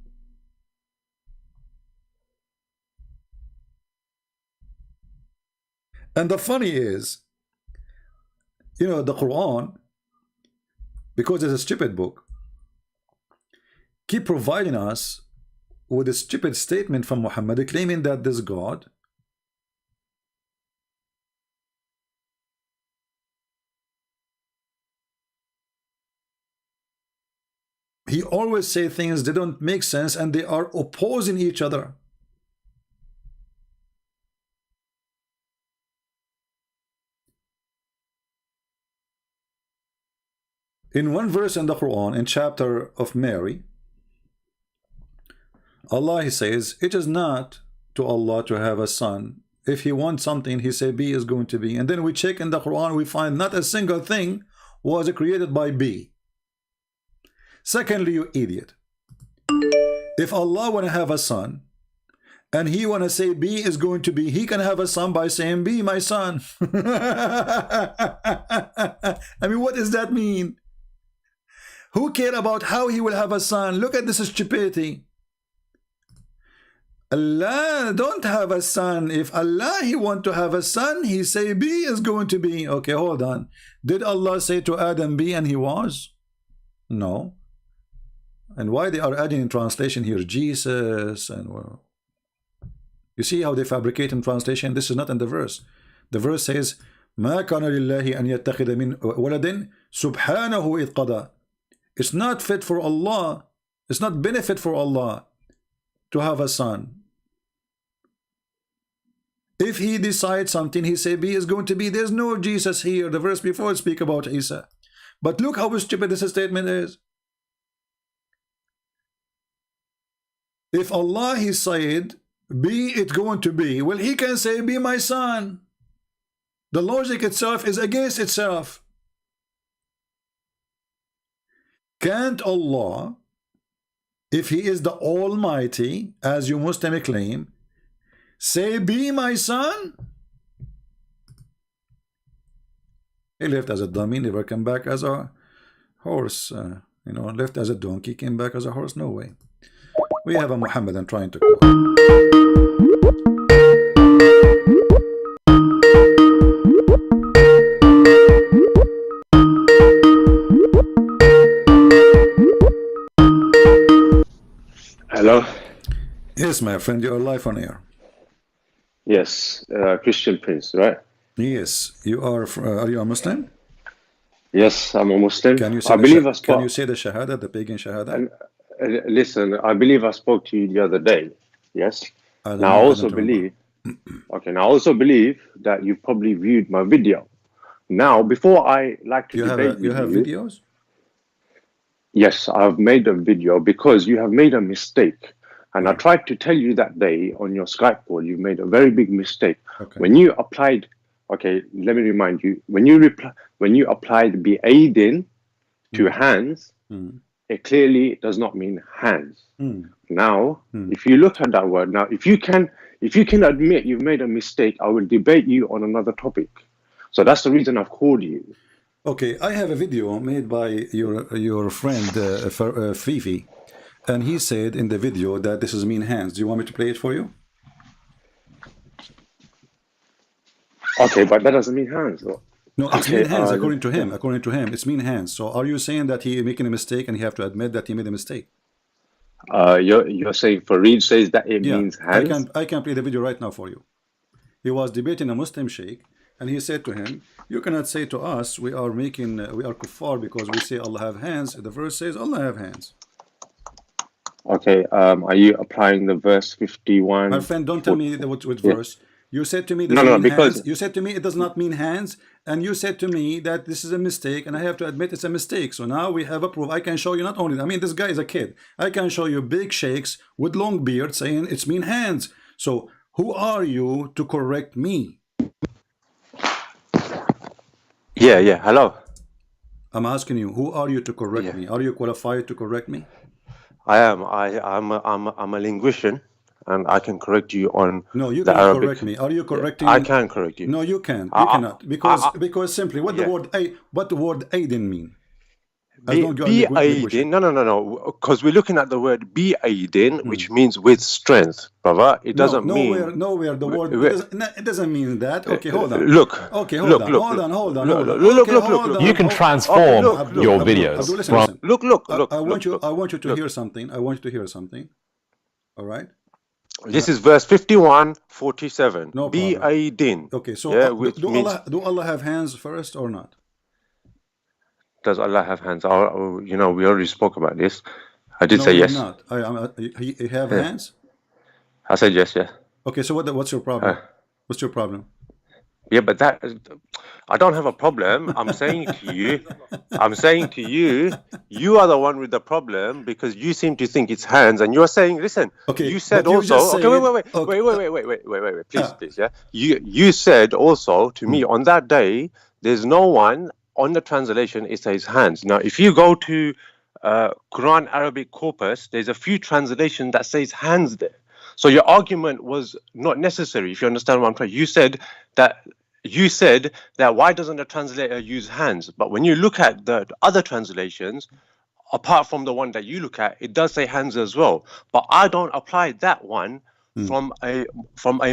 And the funny is, you know, the Quran, because it's a stupid book, keep providing us with a stupid statement from Muhammad claiming that this God he always say things that don't make sense and they are opposing each other. In one verse in the Quran, in chapter of Mary, Allah he says, it is not to Allah to have a son. If he wants something, he say B is going to be. And then we check in the Quran, we find not a single thing was created by B. Secondly, you idiot. If Allah want to have a son, and he want to say B is going to be, he can have a son by saying B, my son. I mean, what does that mean? Who care about how he will have a son? Look at this stupidity. Allah don't have a son. If Allah he want to have a son, he say B is going to be. Okay, hold on. Did Allah say to Adam B and he was? No. And why they are adding in translation here Jesus and well, you see how they fabricate in translation? This is not in the verse. The verse says ما كان لله أن يتخذ من ولد سبحانه إذ قضى. It's not fit for Allah. It's not benefit for Allah to have a son. If he decides something, he say B is going to be. There's no Jesus here. The verse before speak about Isa. But look how stupid this statement is. If Allah he said be it going to be, well he can say be my son. The logic itself is against itself. Can't Allah, if he is the Almighty, as you Muslim claim, say be my son? He left as a dummy, never came back as a horse. You know, left as a donkey, came back as a horse. No way. We have a Muhammadan trying to quote. Hello? Yes, my friend, you're live on air. Yes, Christian Prince, right? Yes, you are you a Muslim? Yes, I'm a Muslim. Can you say can you say the Shahada, the pagan Shahada? Listen, I believe I spoke to you the other day. Yes. Now I also believe. Okay. Now I also believe that you probably viewed my video. Now, before I like to debate you have videos. Yes, I've made a video because you have made a mistake. And I tried to tell you that day on your Skype call, you made a very big mistake. Okay. When you applied, okay, let me remind you, when you applied be aiding to hands, it clearly does not mean hands. Now, if you look at that word, now if you can admit you've made a mistake, I will debate you on another topic. So that's the reason I've called you. Okay, I have a video made by your friend Fifi, and he said in the video that this is mean hands. Do you want me to play it for you? Okay, but that doesn't mean hands, though. No, it's mean hands according to him. According to him, it's mean hands. So are you saying that he making a mistake and he have to admit that he made a mistake? You're saying Fareed says that it means hands? I can play the video right now for you. He was debating a Muslim sheikh, and he said to him, you cannot say to us we are kuffar because we say Allah have hands. The verse says Allah have hands. Okay, are you applying the verse 51? My friend, don't tell me which verse. You said to me this because you said to me it does not mean hands, and you said to me that this is a mistake, and I have to admit it's a mistake. So now we have a proof. I can show you not only, I mean, this guy is a kid. I can show you big sheikhs with long beard saying it's mean hands. So who are you to correct me? Yeah. Hello. I'm asking you, who are you to correct me? Are you qualified to correct me? I am. I'm a linguist, and I can correct you on. No, you cannot correct me. Are you correcting? I can correct you. No, you can. You cannot because simply what the word aidin mean? Be aidin. No. Because we're looking at the word be aidin, which means with strength, brother. It doesn't mean nowhere the word. It doesn't mean that. Okay, hold on. Look. Okay, hold on. Look. You can transform your videos. Look. I want you to hear something. I want you to hear something. All right. This is verse 51:47. No be aidin. Okay, so do Allah have hands first or not? Does Allah have hands? We already spoke about this. I did say yes. Not. He have hands? I said yes. Okay, so what's your problem? What's your problem? Yeah, but that I don't have a problem. I'm saying to you, you are the one with the problem because you seem to think it's hands, and you're saying, listen. Okay, you said also. Wait, please. Yeah, you said also to me on that day. There's no one on the translation. It says hands. Now, if you go to Quran Arabic corpus, there's a few translations that says hands there. So your argument was not necessary, if you understand what I'm trying. You said that why doesn't the translator use hands? But when you look at the other translations, apart from the one that you look at, it does say hands as well. But I don't apply that one from a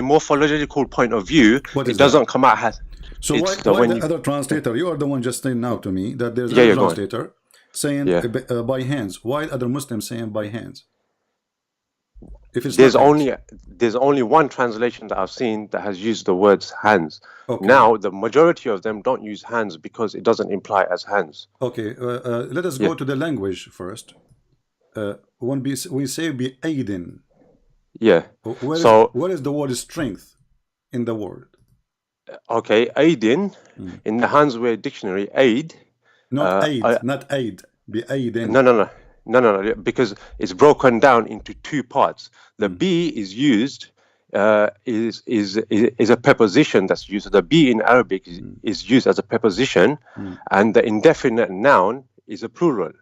morphological point of view. It doesn't come out as. So why the other translator? You are the one just saying now to me that there's a translator saying by hands. Why other Muslims saying by hands? If it's there's only one translation that I've seen that has used the words hands. Okay. Now the majority of them don't use hands because it doesn't imply as hands. Okay, let us go to the language first. When we say be aidin. Yeah. What is the word strength in the word? Okay, aidin in the Handsware dictionary, aid. Not aid. Be aidin. No, because it's broken down into two parts. The be is used is a preposition that's used. So the be in Arabic is used as a preposition, and the indefinite noun is a plural,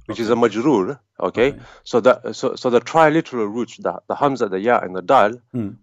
which is a majroor. Okay, so the triliteral roots, the hamza, the ya, and the dal,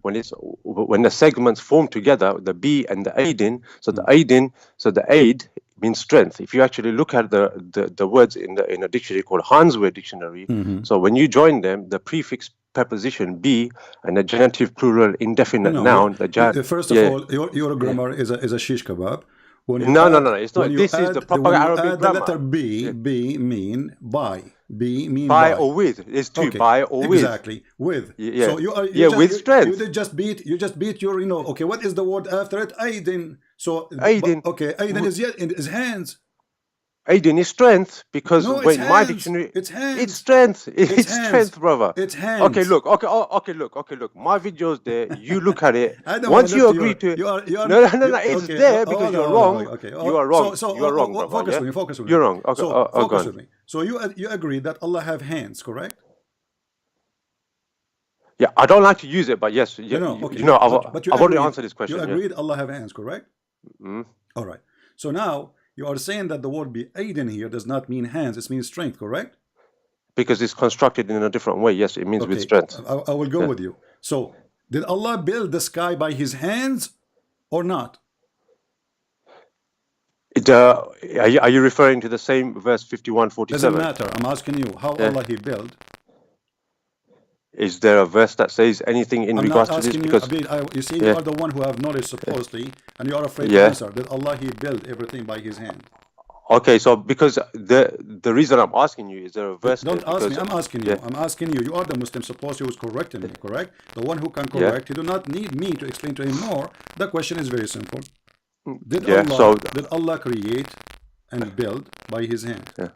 when the segments form together, the be and the aidin. So the aid means strength. If you actually look at the words in a dictionary called Handsware dictionary, so when you join them, the prefix preposition be and the genitive plural indefinite noun. First of all, your grammar is a shish kebab. No. It's not. This is the proper Arabic grammar. The letter B mean by. B mean by or with. It's two, okay. By or with. Exactly, with. Yeah. So with strength. You just beat your, okay, what is the word after it? Aidin. So Aidin. Okay, Aidin is in his hands. Aidin is strength because wait, my dictionary. It's hands. It's strength. It's hands. strength, brother. It's hands. Okay, look. Look. My video's there. You look at it. I don't Once you want agree to it. No. It's there because you're wrong. Okay. You are wrong. You are wrong, brother. Focus with me. Focus with me. You're wrong. Okay. So focus with me. So you agree that Allah have hands, correct? Yeah, I don't like to use it, but yes. Okay. I've already answered this question. You agreed Allah have hands, correct? Mm. All right. So now you are saying that the word be aidin here does not mean hands, it means strength, correct? Because it's constructed in a different way. Yes, it means with strength. I will go with you. So did Allah build the sky by his hands or not? Are you referring to the same verse 51:47? Doesn't matter. I'm asking you how Allah he built. Is there a verse that says anything in regards to this? Because you see, you are the one who have knowledge supposedly, and you are afraid to answer. Did Allah he built everything by his hand? Okay, so because the reason I'm asking you is there a verse? Don't ask me. I'm asking you. I'm asking you. You are the Muslim supposed who is correcting me, correct? The one who can correct. You do not need me to explain to him more. The question is very simple. Did Allah create and build by his hand? Yeah.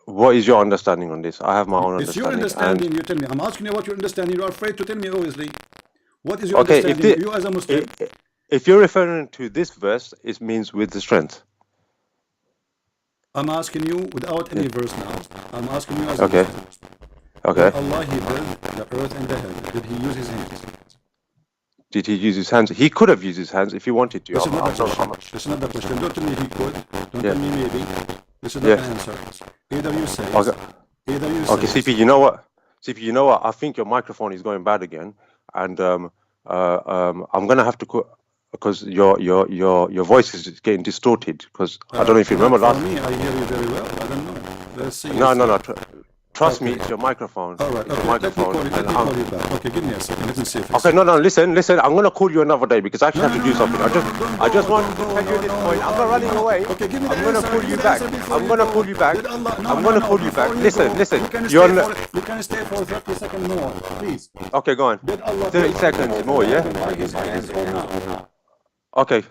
What is your understanding on this? I have my own understanding. It's your understanding. You tell me. I'm asking you what your understanding. You are afraid to tell me, obviously. What is your understanding? You as a Muslim. If you're referring to this verse, it means with the strength. I'm asking you without any verse now. I'm asking you as a Muslim. Okay. Did Allah he built the earth and the heaven? Did he use his hands? Did he use his hands? He could have used his hands if he wanted to. This is not the question. Don't tell me he could. Don't tell me maybe. This is not an answer. Either you say. Okay, CP, you know what? CP, you know what? I think your microphone is going bad again, and I'm gonna have to because your voice is getting distorted. Because I don't know if you remember last. For me, I hear you very well. I don't know. Let's see. No. Trust me, it's your microphone. All right, okay. Let me call you back. Okay, give me a second. Let me see if okay, no, listen. I'm going to call you another day because I actually have to do something. I just want to tell you this point. I'm not running away. Okay, give me I'm going to call you back. I'm going to call you back. I'm going to call you back. Listen. You can stay for 30 seconds more, please. Okay, go on. 30 seconds more, yeah? Okay.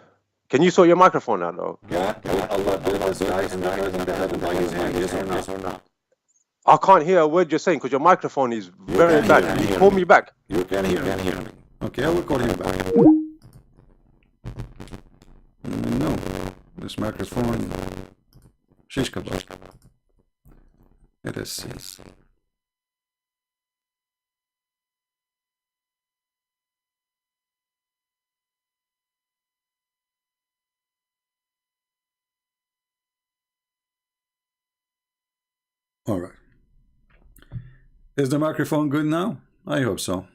Can you sort your microphone out, though? Yeah. Allah built the skies and the earth and the heaven by his hand, yes or not? I can't hear a word you're saying because your microphone is very bad. Can you call me back? You can hear me. Okay, I will call him back. No, this microphone. Shish kebab. Let us see. All right. Is the microphone good now? I hope so.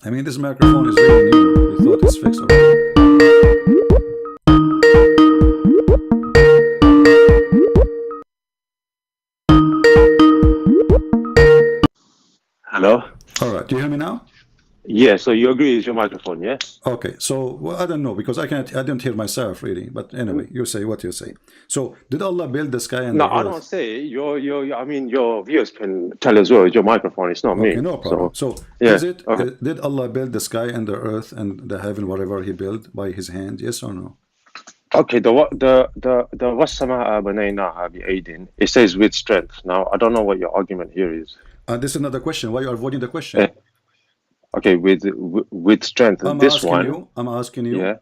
I mean, this microphone is really new. We thought it's fixed already. Hello? All right. Do you hear me now? Yeah, so you agree it's your microphone, yeah? Okay, so well, I don't know because I don't hear myself really. But anyway, you say what you say. So did Allah build the sky and the earth? No, I don't say. I mean, your viewers can tell as well. It's your microphone. It's not me. Okay, no problem. So is it? Did Allah build the sky and the earth and the heaven, whatever He built by His hand? Yes or no? Okay, the wasama'a banaynaha bi'aydin. It says with strength. Now I don't know what your argument here is. This is another question. Why you are avoiding the question? Okay, with strength. I'm asking you. Yeah.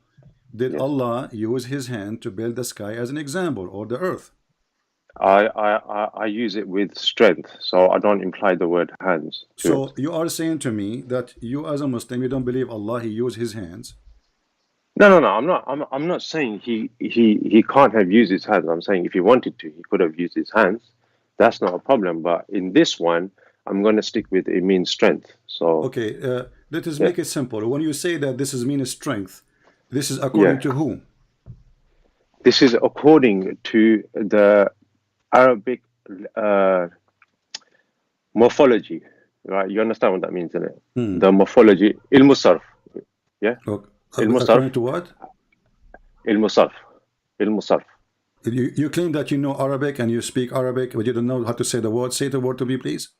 Did Allah use His hand to build the sky as an example, or the earth? I use it with strength, so I don't imply the word hands. So you are saying to me that you, as a Muslim, you don't believe Allah He used His hands? No. I'm not saying he can't have used his hands. I'm saying if he wanted to, he could have used his hands. That's not a problem. But in this one, I'm going to stick with it means strength. So okay, let us make it simple. When you say that this is means strength, this is according to whom? This is according to the Arabic morphology, right? You understand what that means, isn't it? The morphology, ilm sarf, yeah. According to what? Ilmusarf. You claim that you know Arabic and you speak Arabic, but you don't know how to say the word. Say the word to me, please.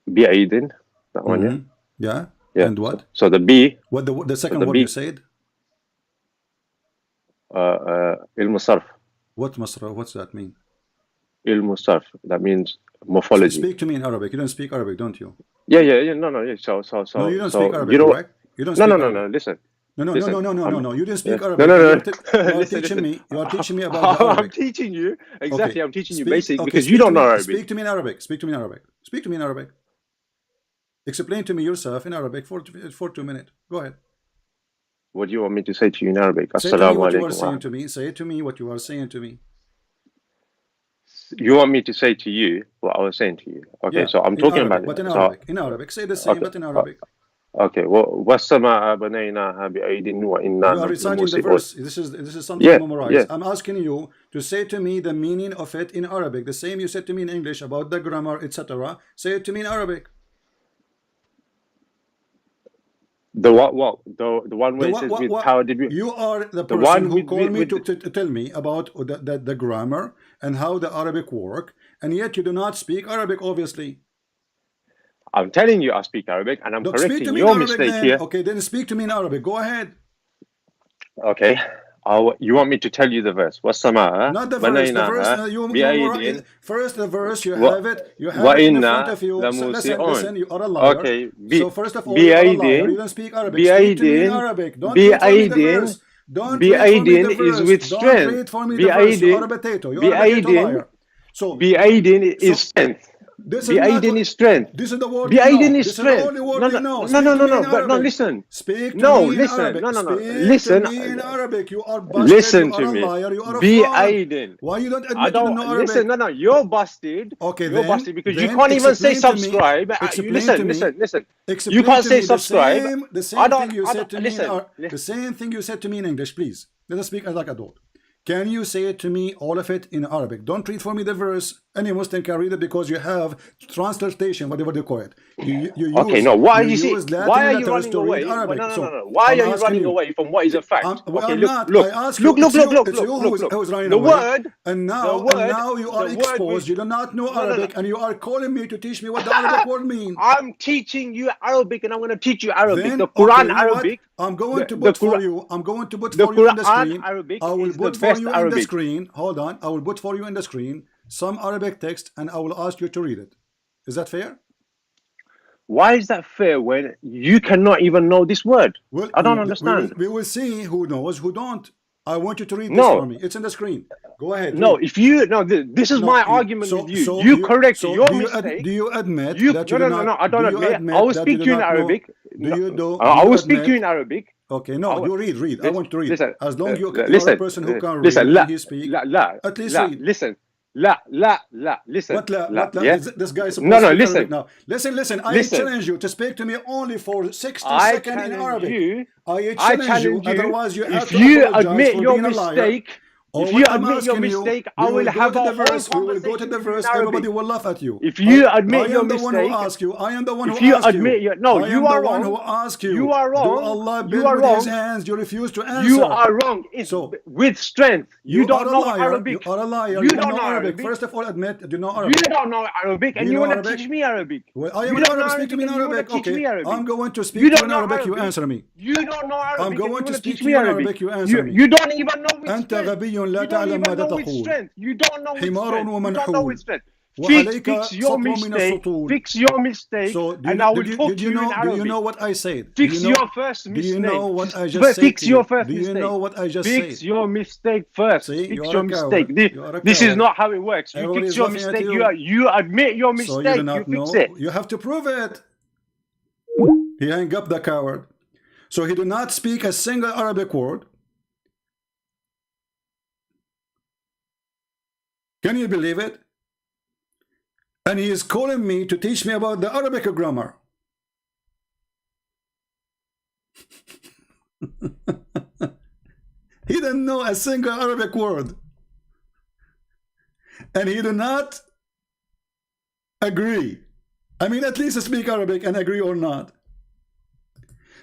Bi'aidin. That one, yeah. Yeah. And what? So the B. What the second word you said? Ilmusarf. What's that mean? Ilmusarf. That means morphology. Speak to me in Arabic. You don't speak Arabic, don't you? Yeah. No. Yeah. So. No, you don't speak Arabic, correct? You don't speak No. Arabic. Listen. No. You didn't speak Arabic. No. You are teaching me. You are teaching me about Arabic. I'm teaching you exactly. I'm teaching you basic okay, because you don't know Arabic. Speak to me in Arabic. Speak to me in Arabic. Explain to me yourself in Arabic for 2 minutes. Go ahead. What do you want me to say to you in Arabic? Say to me what you are saying to me. Say to me what you are saying to me. You want me to say to you what I was saying to you? Okay, yeah, so I'm talking Arabic, about but it. In Arabic. Say the same, okay. but in Arabic. Okay. وَالسَّمَاءَ بَنَيْنَاهَا بِأَيْدٍ وَإِنَّا You are reciting the verse. This is something memorized. Yeah. I'm asking you to say to me the meaning of it in Arabic. The same you said to me in English about the grammar, etc. Say it to me in Arabic. The what? The one where it says with power debut. You are the person who called me to tell me about the grammar and how the Arabic work, and yet you do not speak Arabic, obviously. I'm telling you I speak Arabic, and I'm correcting your mistake then. here. Okay, then speak to me in Arabic. Go ahead. Okay. You want me to tell you the verse? وَالسَّمَاءَ Not the verse. The verse first the verse you have it. You have it in front of you. So listen. You are a liar. Okay. So first of all, you are a liar. You don't speak Arabic. Speak to me in Arabic. Don't read for me the verse. Don't read for me the verse. Is with strength. Don't read for me the verse. You are a potato. You are a potato liar. So Bi'aidin is strength. Bi'aidin is strength. This is the word. Bi'aidin is strength. This is the only word you know. No. But no, listen. Speak to me in Arabic. No. Listen. To me in Arabic. You are busted. Listen you to are me. A liar. You are a Bi'aidin. fraud. Why you don't admit you don't know Arabic? Listen. No. You're busted. Okay, you're busted because you can't even say subscribe. Listen. You can't say subscribe. The same thing you said to me. The same thing you said to me in English, please. Let us speak like adult. Can you say it to me, all of it in Arabic? Don't read for me the verse. Any Muslim can read it because you have translation, whatever they call it. Okay, no. Why are you running away? No. Why are you running away from what is a fact? Okay, look. It's you who's running away. Word. And now you are exposed. You do not know Arabic, and you are calling me to teach me what the Arabic word means. I'm teaching you Arabic, and I'm going to teach you Arabic. The Quran Arabic. I'm going to put for you. I'm going to put for you on the screen. I will put for you in the screen. Hold on. I will put for you in the screen some Arabic text, and I will ask you to read it. Is that fair? Why is that fair when you cannot even know this word? Well, I don't understand. We will see who knows, who don't. I want you to read this for me. It's in the screen. Go ahead. No, read. This is my argument with you. You correct your mistake. Do you admit that you No, I don't admit. I will speak to you in Arabic. I will speak to you in Arabic. Okay, no, you read. I want to read. Listen, as long as you're a person who can read and you speak, at least read. Listen. Listen. What Yeah? This guy is supposed to speak listen. Arabic now. Listen. I challenge you to speak to me only for 60 seconds in Arabic. I challenge you. Otherwise, you have to apologize for being a liar. If you admit your mistake, I will have a verse. We will go to the verse. Everybody will laugh at you. If you admit your mistake, I am the one who asks you. I am the one who asks you. If you admit your no, you are wrong. Who asks you? You are wrong. Do Allah build with His hands? You refuse to answer. You are wrong. So with strength, you don't know Arabic. You are a liar. You don't know Arabic. First of all, admit you know Arabic. You don't know Arabic, and you want to teach me Arabic. Well, I am Arabic. Speak to me in Arabic. Okay, I'm going to speak to you in Arabic. You answer me. You don't know Arabic. I'm going to speak to you in Arabic. You answer me. You don't even know which أنت غبي لا تعلم ماذا تقول. You don't know which حمار ومنحول. Fix your mistake. So and I will talk to you in Arabic. Do you know what I said? Fix your first mistake. Do you know what I just said? Fix your first mistake. Do you know what I just said? Fix your mistake first. Fix your mistake. This is not how it works. You fix your mistake. You admit your mistake. You fix it. You have to prove it. He hung up the coward. So he did not speak a single Arabic word. Can you believe it? And he is calling me to teach me about the Arabic grammar. He didn't know a single Arabic word. And he did not agree. I mean, at least speak Arabic and agree or not.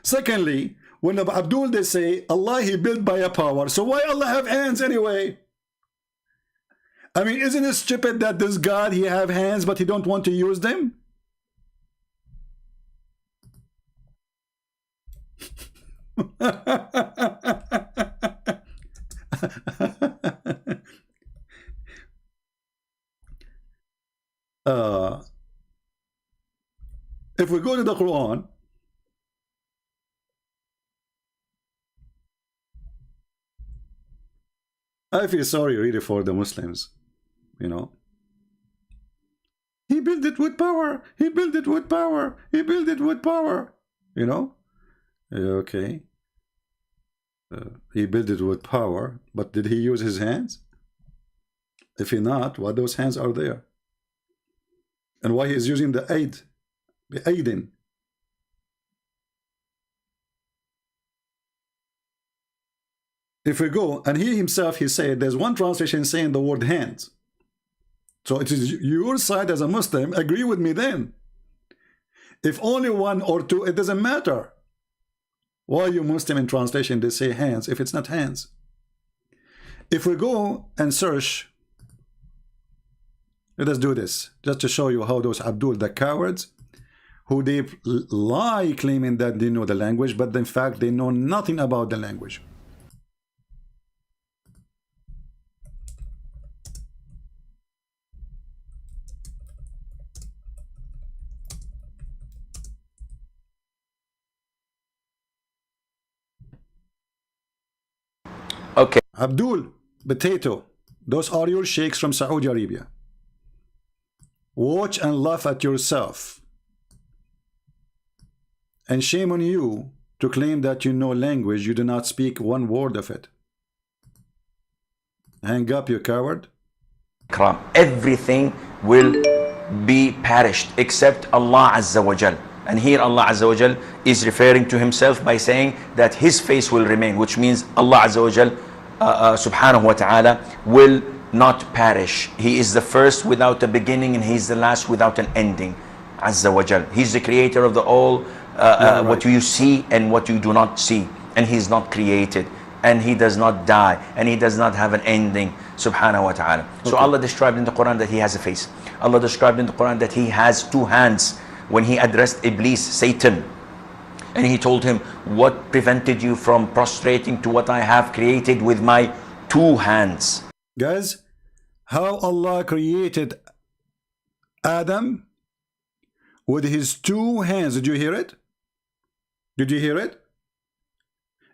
Secondly, when Abdul they say Allah he built by a power, so why Allah have hands anyway? I mean, isn't it stupid that this God he have hands but he don't want to use them? If we go to the Quran, I feel sorry really for the Muslims, you know. He built it with power. He built it with power. He built it with power. You know? Okay. He built it with power, but did he use his hands? If he not, why those hands are there? And why he's using the aid, the aiding? If we go, and he himself, he said, there's one translation saying the word hands. So it is your side as a Muslim, agree with me then. If only one or two, it doesn't matter. Why you Muslim in translation, they say hands, if it's not hands. If we go and search, let us do this, just to show you how those Abdul, the cowards, who they lie claiming that they know the language, but in fact they know nothing about the language. Okay. Abdul, potato, those are your sheikhs from Saudi Arabia. Watch and laugh at yourself. And shame on you to claim that you know language, you do not speak one word of it. Hang up, you coward. Everything will be perished except Allah Azza wa Jal. And here Allah Azza wa Jal is referring to himself by saying that his face will remain, which means Allah Azza wa Jal subhanahu wa ta'ala will not perish. He is the first without a beginning, and he is the last without an ending. Azza wa Jal. He's the creator of the all, right. What you see and what you do not see. And he is not created, and he does not die, and he does not have an ending, subhanahu wa ta'ala. So Allah described in the Quran that he has a face. Allah described in the Quran that he has two hands when he addressed Iblis, Satan. And he told him, what prevented you from prostrating to what I have created with my two hands? Guys, how Allah created Adam with his two hands. Did you hear it? Did you hear it?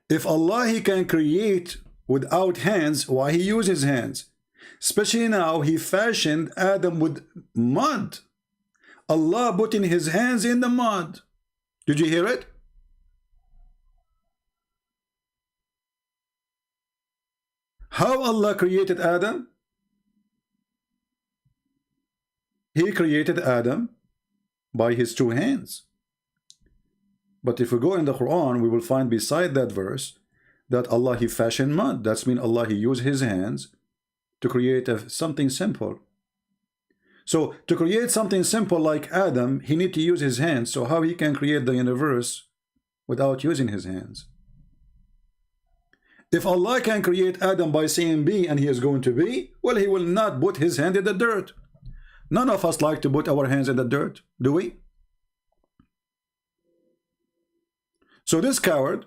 If Allah he can create without hands, why he uses hands? Especially now he fashioned Adam with mud. Allah putting his hands in the mud. Did you hear it? How Allah created Adam? He created Adam by his two hands. But if we go in the Quran, we will find beside that verse that Allah he fashioned mud. That's mean Allah he used his hands to create something simple. So to create something simple like Adam, he need to use his hands. So how he can create the universe without using his hands? If Allah can create Adam by saying be and he is going to be, well, he will not put his hand in the dirt. None of us like to put our hands in the dirt, do we? So this coward,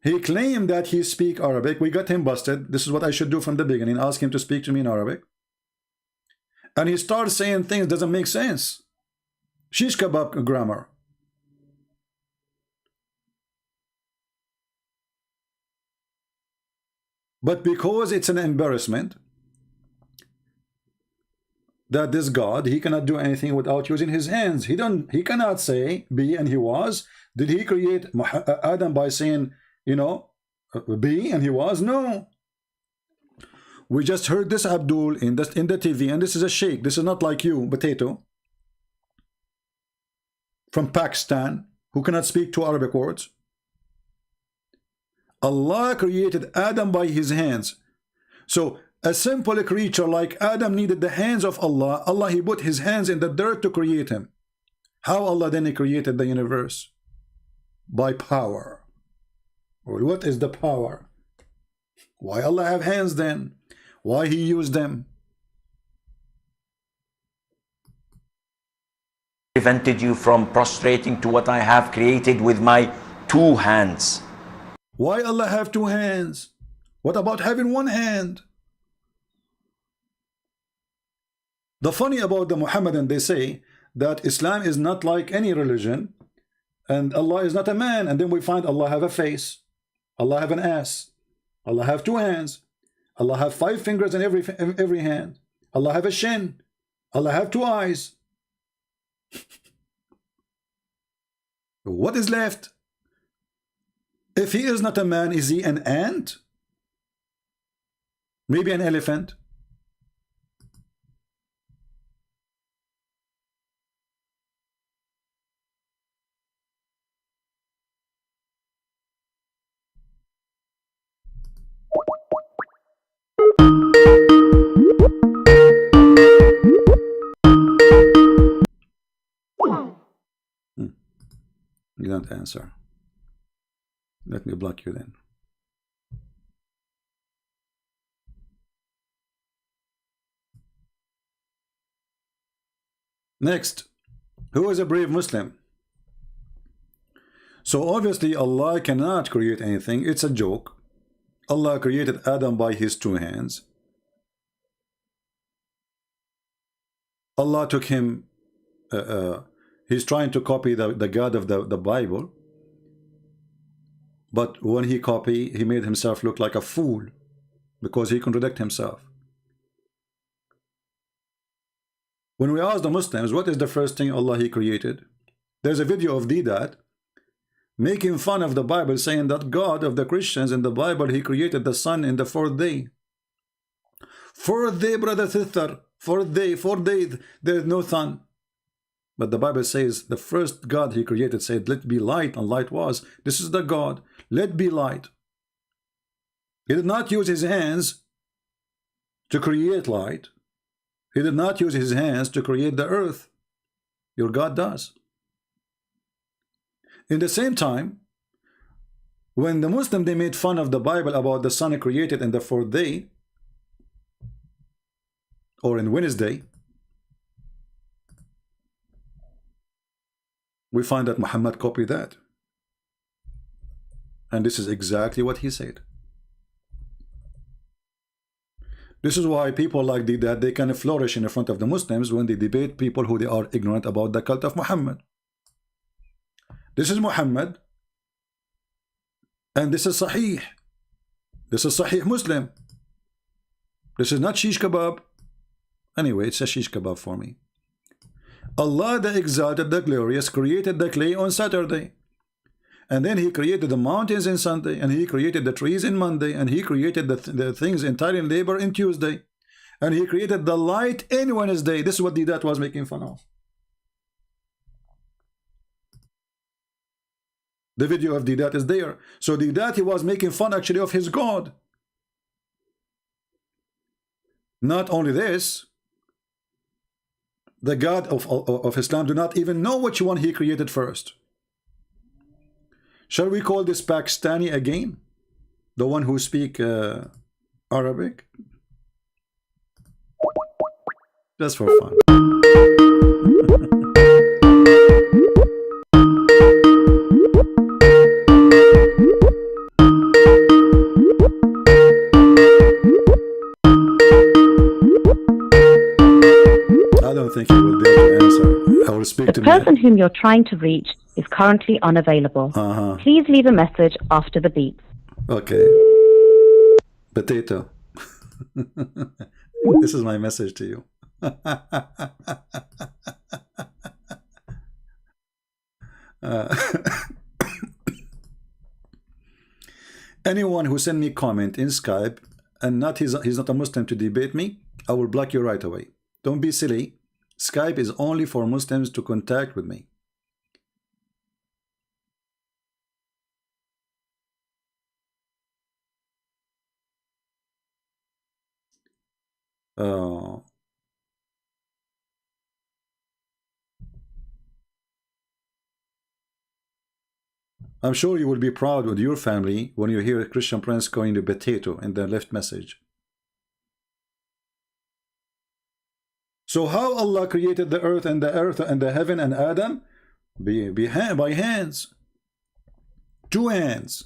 he claimed that he speak Arabic. We got him busted. This is what I should do from the beginning, ask him to speak to me in Arabic. And he starts saying things doesn't make sense. Shish kebab grammar. But because it's an embarrassment that this God, he cannot do anything without using his hands. He cannot say be and he was. Did he create Adam by saying, you know, be and he was? No. We just heard this Abdul in the TV, and this is a sheikh. This is not like you, potato, from Pakistan, who cannot speak two Arabic words. Allah created Adam by his hands. So a simple creature like Adam needed the hands of Allah. Allah he put his hands in the dirt to create him. How Allah then he created the universe? By power. Well, what is the power? Why Allah have hands then? Why He used them? Prevented you from prostrating to what I have created with my 2 hands. Why Allah have 2 hands? What about having 1 hand? The funny about the Muhammadan, they say that Islam is not like any religion, and Allah is not a man, and then we find Allah have a face, Allah have an ass, Allah have 2 hands, Allah have 5 fingers in every hand, Allah have a shin, Allah have 2 eyes. What is left? If He is not a man, is He an ant? Maybe an elephant? You don't answer. Let me block you then. Next, who is a brave Muslim? So obviously Allah cannot create anything. It's a joke. Allah created Adam by His 2 hands. Allah took him, he's trying to copy the God of the Bible, but when he copied, he made himself look like a fool because he contradicted himself. When we ask the Muslims, what is the first thing Allah He created? There's a video of Didat making fun of the Bible, saying that God of the Christians in the Bible, He created the sun in the 4th day. 4th day, brother, sister, 4th day, there is no sun. But the Bible says the first God He created said, let be light, and light was. This is the God, let be light. He did not use His hands to create light. He did not use His hands to create the earth. Your God does. In the same time, when the Muslim, they made fun of the Bible about the sun created in the 4th day, or in Wednesday, we find that Muhammad copied that. And this is exactly what he said. This is why people like that, they can flourish in front of the Muslims when they debate people who they are ignorant about the cult of Muhammad. This is Muhammad, and this is Sahih. This is Sahih Muslim. This is not shish kebab. Anyway, it's a shish kebab for me. Allah the Exalted, the Glorious, created the clay on Saturday. And then He created the mountains in Sunday, and He created the trees in Monday, and He created the things entirely in labor in Tuesday, and He created the light in Wednesday. This is what Didat was making fun of. The video of Didat is there. So Didat, he was making fun actually of his God. Not only this, the God of Islam do not even know which one He created first. Shall we call this Pakistani again? The one who speak Arabic? Just for fun. I don't think he will dare to answer. I will speak to the person whom you're trying to reach is currently unavailable. Please leave a message after the beep. Okay. Potato. This is my message to you. Anyone who send me comment in Skype and he's not a Muslim to debate me, I will block you right away. Don't be silly. Skype is only for Muslims to contact with me. I'm sure you will be proud with your family when you hear a Christian prince going to potato in the left message. So how Allah created the earth and the heaven and Adam? By hands. Two hands.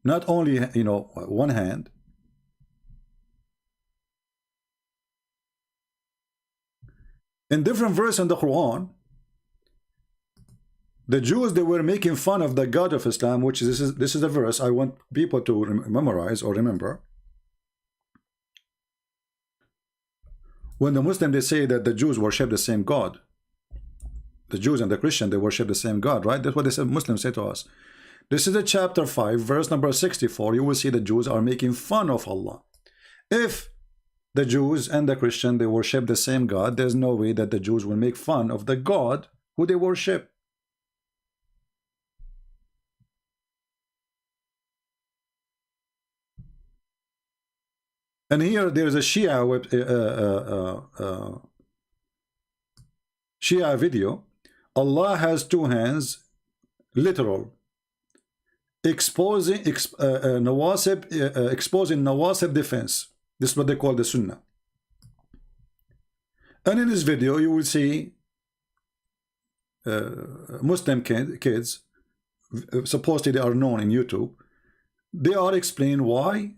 Not only, one hand. In different verse in the Quran, the Jews, they were making fun of the God of Islam, which this is a verse I want people to memorize or remember. When the Muslim, they say that the Jews worship the same God. The Jews and the Christian, they worship the same God, right? That's what they say, Muslims say to us. This is a chapter 5, verse number 64. You will see the Jews are making fun of Allah. If the Jews and the Christian, they worship the same God, there's no way that the Jews will make fun of the God who they worship. And here there is a Shia video. Allah has two hands, literal, exposing Nawasib defense. This is what they call the Sunnah. And in this video, you will see Muslim kids, supposedly they are known in YouTube. They are explaining why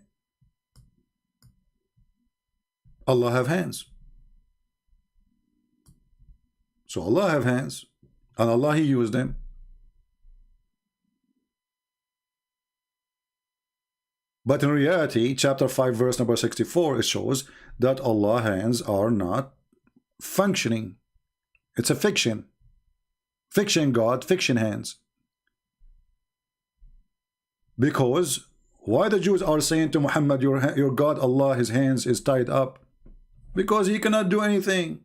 Allah have hands. So Allah have hands, and Allah He used them. But in reality, chapter 5, verse number 64, it shows that Allah's hands are not functioning. It's a fiction. Fiction God, fiction hands. Because why the Jews are saying to Muhammad, your God Allah, his hands is tied up? Because he cannot do anything.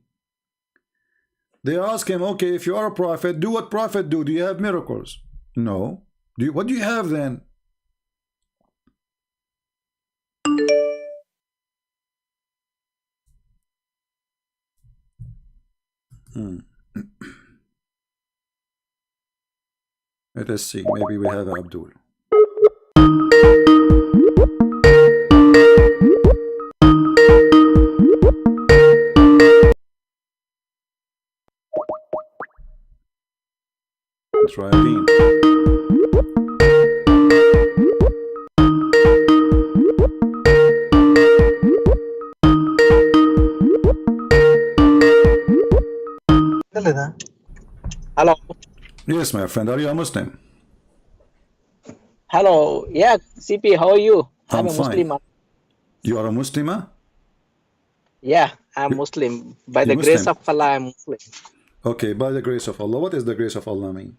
They ask him, okay, if you are a prophet, do what prophet do. Do you have miracles? No. What do you have then? Let us see. Maybe we have Abdul. Try again. Hello. Yes, my friend. Are you a Muslim? Hello. Yeah, CP, how are you? I'm a fine. Muslim. You are a Muslim? Yeah, I'm Muslim. By the Muslim. grace of Allah, I'm Muslim. Okay, by the grace of Allah. What does the grace of Allah mean?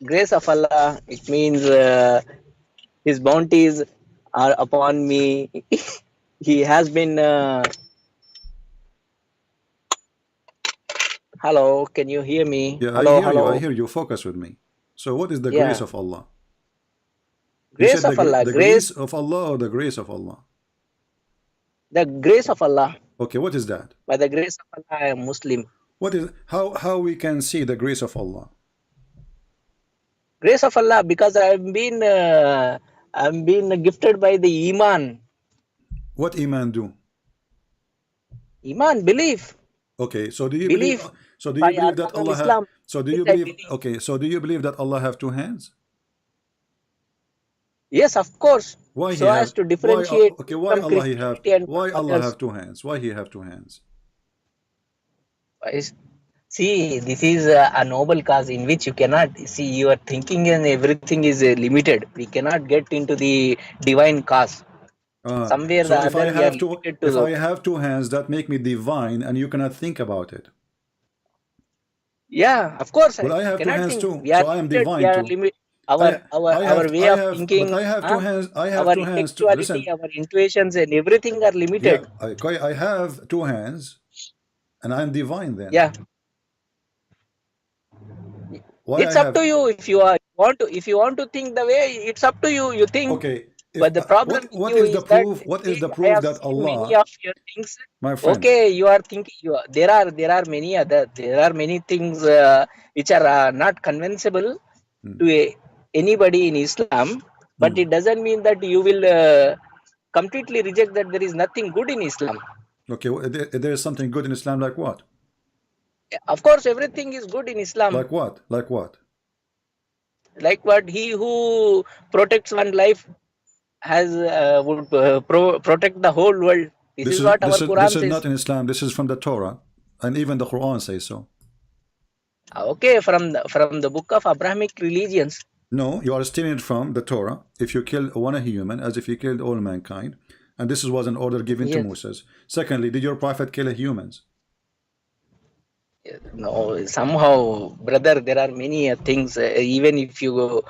Grace of Allah, it means His bounties are upon me. He has been... Hello, can you hear me? Yeah, hello, I hear hello. you. I hear you. Focus with me. So what is the Yeah. grace of Allah? Grace of Allah. The grace of Allah or the grace of Allah? The grace of Allah. Okay, what is that? By the grace of Allah, I am Muslim. What is how we can see the grace of Allah? Grace of Allah, because I'm been gifted by the Iman. What Iman do? Iman, belief. Okay, so do you Belief. believe? So do you believe that Allah have? Islam. So do you Yes, I believe? believe. Okay, so do you believe that Allah have two hands? Yes, of course. Why So he as have? to differentiate Okay, why from Allah he have? Christianity and Why Allah others. have two hands? Why he have two hands? See, this is a noble cause in which you cannot see your thinking and everything is limited. We cannot get into the divine cause. Somewhere So the if I other we are have limited if to I have two hands, that make me divine, and you cannot think about it. yeah, of course. But I have two cannot hands think. too, We are so I am limited. divine We are too. our way of thinking. But I have two hands. I have our two hands too. intellectuality, Listen, our intuitions, and everything are limited. yeah, I have two hands, and I am divine then. Yeah. Why It's I up have? to you if you want to think the way. It's up to you. You think. Okay. But the problem What with you is the that proof? What is the I proof have that seen many Allah, of your things. my friend? Okay, you are thinking. There are many things which are not convincible. to anybody in Islam, but it doesn't mean that you will completely reject that there is nothing good in Islam. Okay, there is something good in Islam, like what? Of course, everything is good in Islam. Like what? Like what? Like what? He who protects one life has would protect the whole world. This is what our Quran this is says. not in Islam. This is from the Torah, and even the Quran says so. Okay, from the book of Abrahamic religions. No, you are stealing it from the Torah. If you kill one human, as if you killed all mankind, and this was an order given to Moses. Secondly, did your prophet kill humans? No, somehow, brother, there are many things. Even if you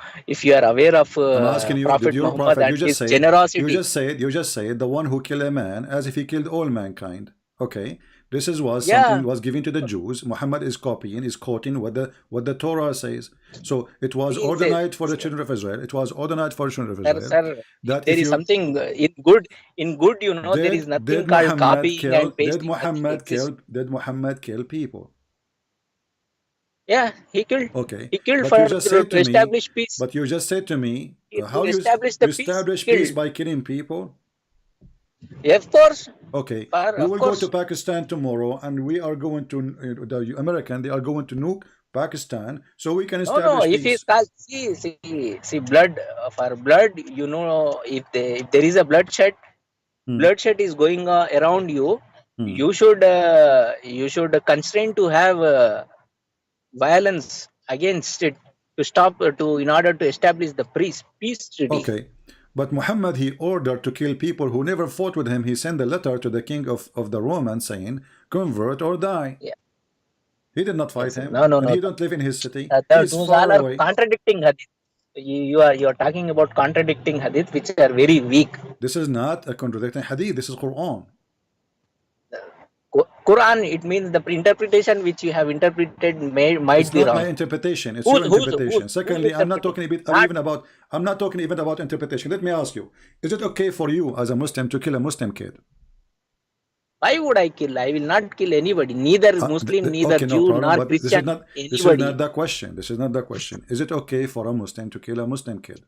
are aware of I'm asking you, Prophet did your Muhammad prophet? and his generosity. You just said the one who killed a man, as if he killed all mankind. Okay, this was something was given to the Jews. Muhammad is quoting what the Torah says. So it was ordained for the children of Israel. It was ordained for the children of Israel. Sir, that there is something in good, you know, there is nothing called copying and pasting. Did Muhammad kill people? Yeah, he killed. Okay. He killed to establish peace. But you just said to me, how you establish peace by killing people? Yeah, of course. Okay. We will go to Pakistan tomorrow, and we are going to the American. They are going to nuke Pakistan, so we can establish peace. If he see blood for blood, you know, if there is a bloodshed, bloodshed is going around you. You should constrain to have violence against it to stop in order to establish the peace treaty. Okay, but Muhammad, he ordered to kill people who never fought with him. He sent a letter to the king of the Romans saying, "Convert or die." Yeah. He did not fight him. No. He don't live in his city. Those all are contradicting hadith. You are talking about contradicting hadith, which are very weak. This is not a contradicting hadith. This is Quran. Quran, it means the interpretation which you have interpreted might be wrong. It's not my interpretation. It's your interpretation. Secondly, I'm not talking even about interpretation. Let me ask you: is it okay for you as a Muslim to kill a Muslim kid? Why would I kill? I will not kill anybody. Neither Muslim, neither Jew, nor Christian. This is not the question. This is not the question. Is it okay for a Muslim to kill a Muslim kid?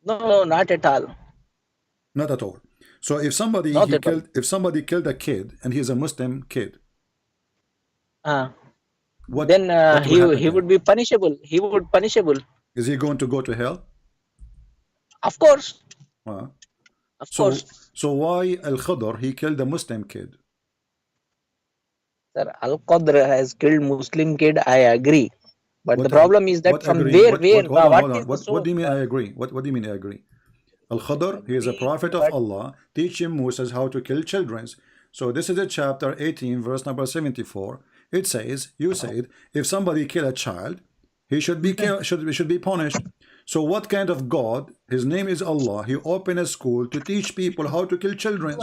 No, not at all. Not at all. So if somebody killed a kid and he's a Muslim kid, then he would be punishable. He would punishable. Is he going to go to hell? Of course. Of course. So why Al-Khadr, he killed a Muslim kid? Sir, Al-Qadr has killed Muslim kid, I agree. But the problem is that from where? What do you mean I agree? What do you mean I agree? Al-Khadr, he is a prophet of Allah, teaching Moses how to kill children. So this is a chapter 18, verse number 74. It says, you said, if somebody kill a child, he should be should be punished. So what kind of God? His name is Allah. He opened a school to teach people how to kill children.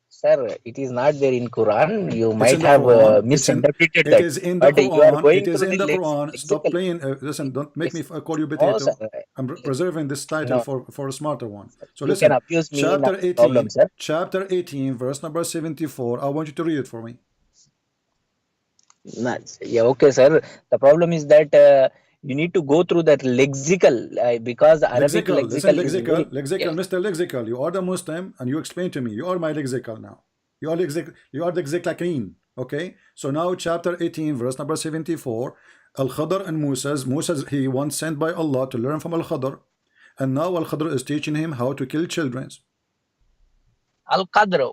Sir, it is not there in Quran. You might have misinterpreted that. It is in the Quran. It is in the Quran. Stop playing. Listen, don't make me call you potato. I'm preserving this title for a smarter one. So you listen, can abuse me chapter 18, verse number 74. I want you to read it for me. Yeah, okay, sir. The problem is that you need to go through that lexical because Arabic lexical. Mr. Lexical, you are the Muslim and you explain to me. You are my lexical now. You are the lexical. Okay. So now chapter 18, verse number 74. Al-Khadr and Moses, he once sent by Allah to learn from Al-Khadr, and now Al-Khadr is teaching him how to kill children. Al-Qadr,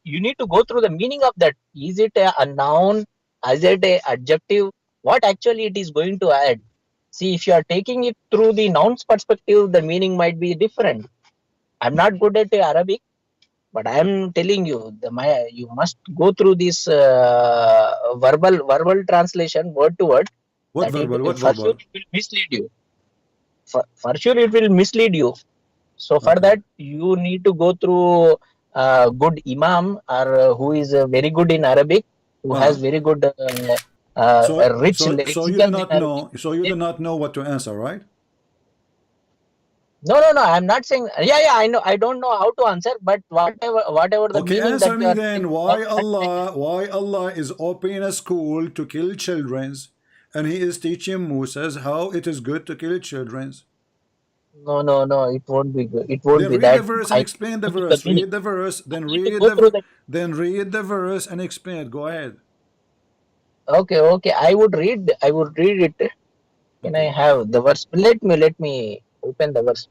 you need to go through the meaning of that. Is it a noun? Is it a adjective? What actually it is going to add? See, if you are taking it through the noun's perspective, the meaning might be different. I'm not good at Arabic, but I am telling you, you must go through this verbal translation, word to word. What verbal? For sure, it will mislead you. For sure, it will mislead you. So for that, you need to go through a good imam or who is very good in Arabic, who has very good rich lexical. So you do not know what to answer, right? No. I'm not saying. Yeah. I know. I don't know how to answer, but whatever the meaning. Okay, answer me then. Why Allah is opening a school to kill children, and he is teaching Moses how it is good to kill children. No, no, no. It won't be good. It won't Then be read that. the verse and explain the verse. Read the verse, then read go through the then read the verse and explain it. Go ahead. Okay, okay. I would read it. Can I have the verse? Let me open the verse.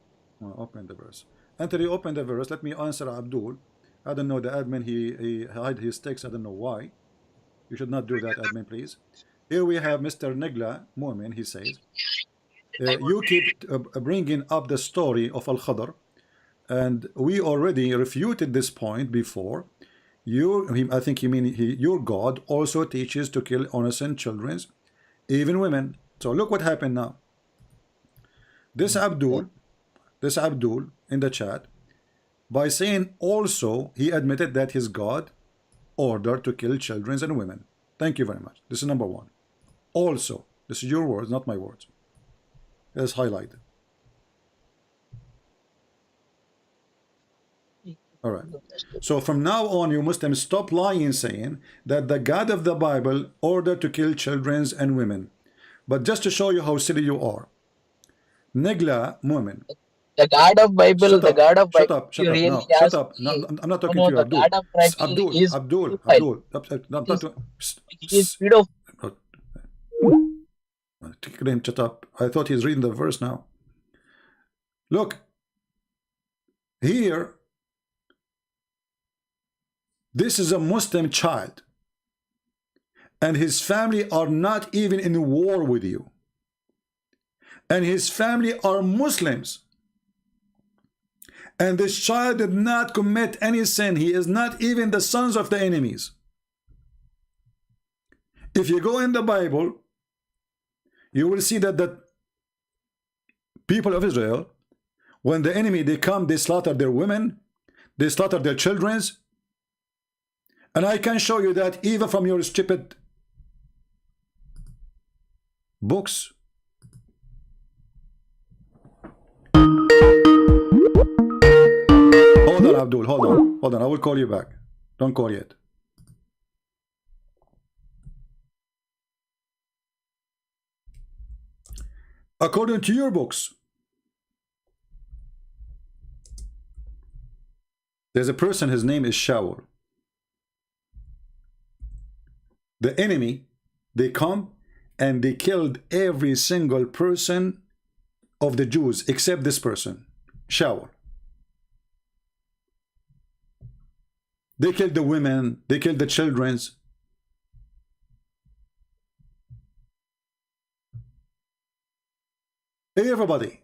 Open the verse. Until you open the verse, let me answer Abdul. I don't know the admin. He hide his text. I don't know why. You should not do that, admin, please. Here we have Mr. Negla Mu'min. He says, you keep bringing up the story of Al-Khadr, and we already refuted this point before. I think you mean your God also teaches to kill innocent children, even women. So look what happened now. This Abdul in the chat, by saying also, he admitted that his God ordered to kill children and women. Thank you very much. This is number one. Also, this is your words, not my words. Let's highlight. All right. So from now on, you Muslims stop lying, saying that the God of the Bible ordered to kill children and women. But just to show you how silly you are, Negla Mu'min. The God of Bible, the God of Bible. Shut up. No, shut up. No, I'm not talking to you, Abdul. God of Bible is Abdul. He is pedophile. Shut up. I thought he's reading the verse now. Look. Here. This is a Muslim child. And his family are not even in war with you. And his family are Muslims. And this child did not commit any sin. He is not even the sons of the enemies. If you go in the Bible, you will see that the people of Israel, when the enemy, they come, they slaughter their women, they slaughter their children. And I can show you that even from your stupid books. Hold on, Abdul, hold on, I will call you back. Don't call yet. According to your books, there's a person, his name is Shaul. The enemy, they come and they killed every single person of the Jews except this person, Shaul. They killed the women, they killed the children. Everybody.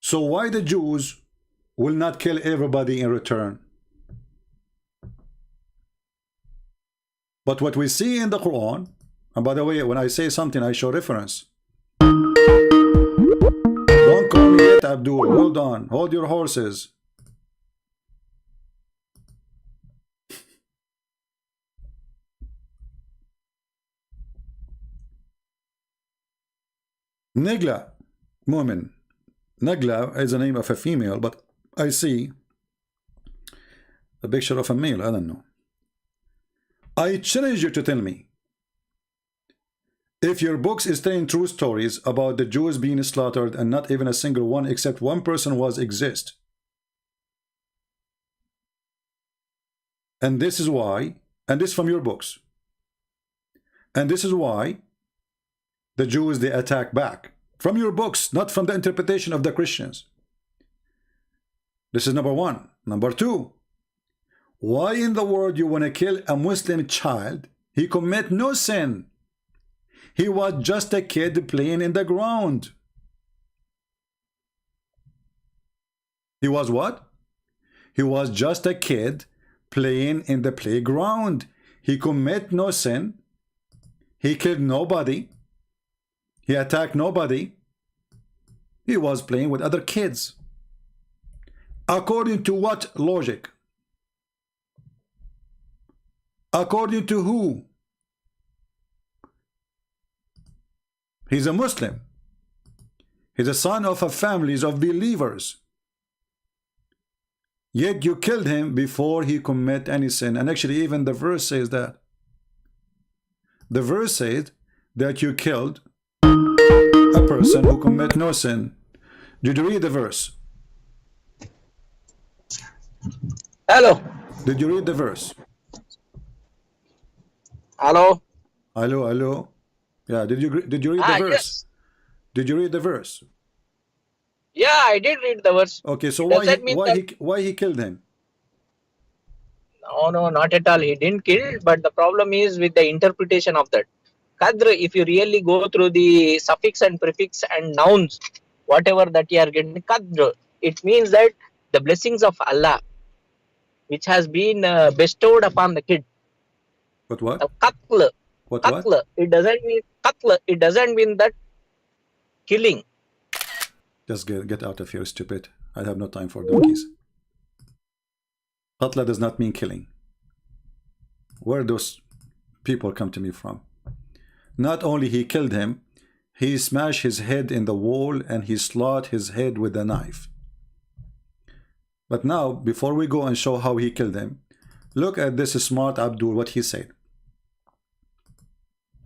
So why the Jews will not kill everybody in return? But what we see in the Quran, and by the way, when I say something, I show reference. Don't call me yet, Abdul. Hold on. Hold your horses. Negla Mu'min. Negla is the name of a female, but I see a picture of a male. I don't know. I challenge you to tell me if your books is telling true stories about the Jews being slaughtered and not even a single one except one person was exist. And this is why, and this from your books, and this is why the Jews, they attack back. From your books, not from the interpretation of the Christians. This is number one. Number two, why in the world you want to kill a Muslim child? He commit no sin. He was just a kid playing in the ground. He was what? He was just a kid playing in the playground. He commit no sin. He killed nobody. He attacked nobody. He was playing with other kids. According to what logic? According to who? He's a Muslim. He's a son of a families of believers. Yet you killed him before he commit any sin. And actually even the verse says that. The verse says that you killed a person who commit no sin. Did you read the verse? Hello. Did you read the verse? Hello. Hello, hello. Yeah, did you read the verse? Yes. Did you read the verse? Yeah, I did read the verse. Okay, so Does that mean why he killed him? No, not at all. He didn't kill, but the problem is with the interpretation of that. Qadr, if you really go through the suffix and prefix and nouns, whatever that you are getting, Qadr, it means that the blessings of Allah, which has been bestowed upon the kid. But what? Qatl. What? Qatl. It doesn't mean qatl. It doesn't mean that killing. Just get out of here, stupid. I have no time for donkeys. Qatla does not mean killing. Where those people come to me from? Not only he killed him, he smashed his head in the wall and he slaughtered his head with a knife. But now, before we go and show how he killed him, look at this smart Abdul, what he said.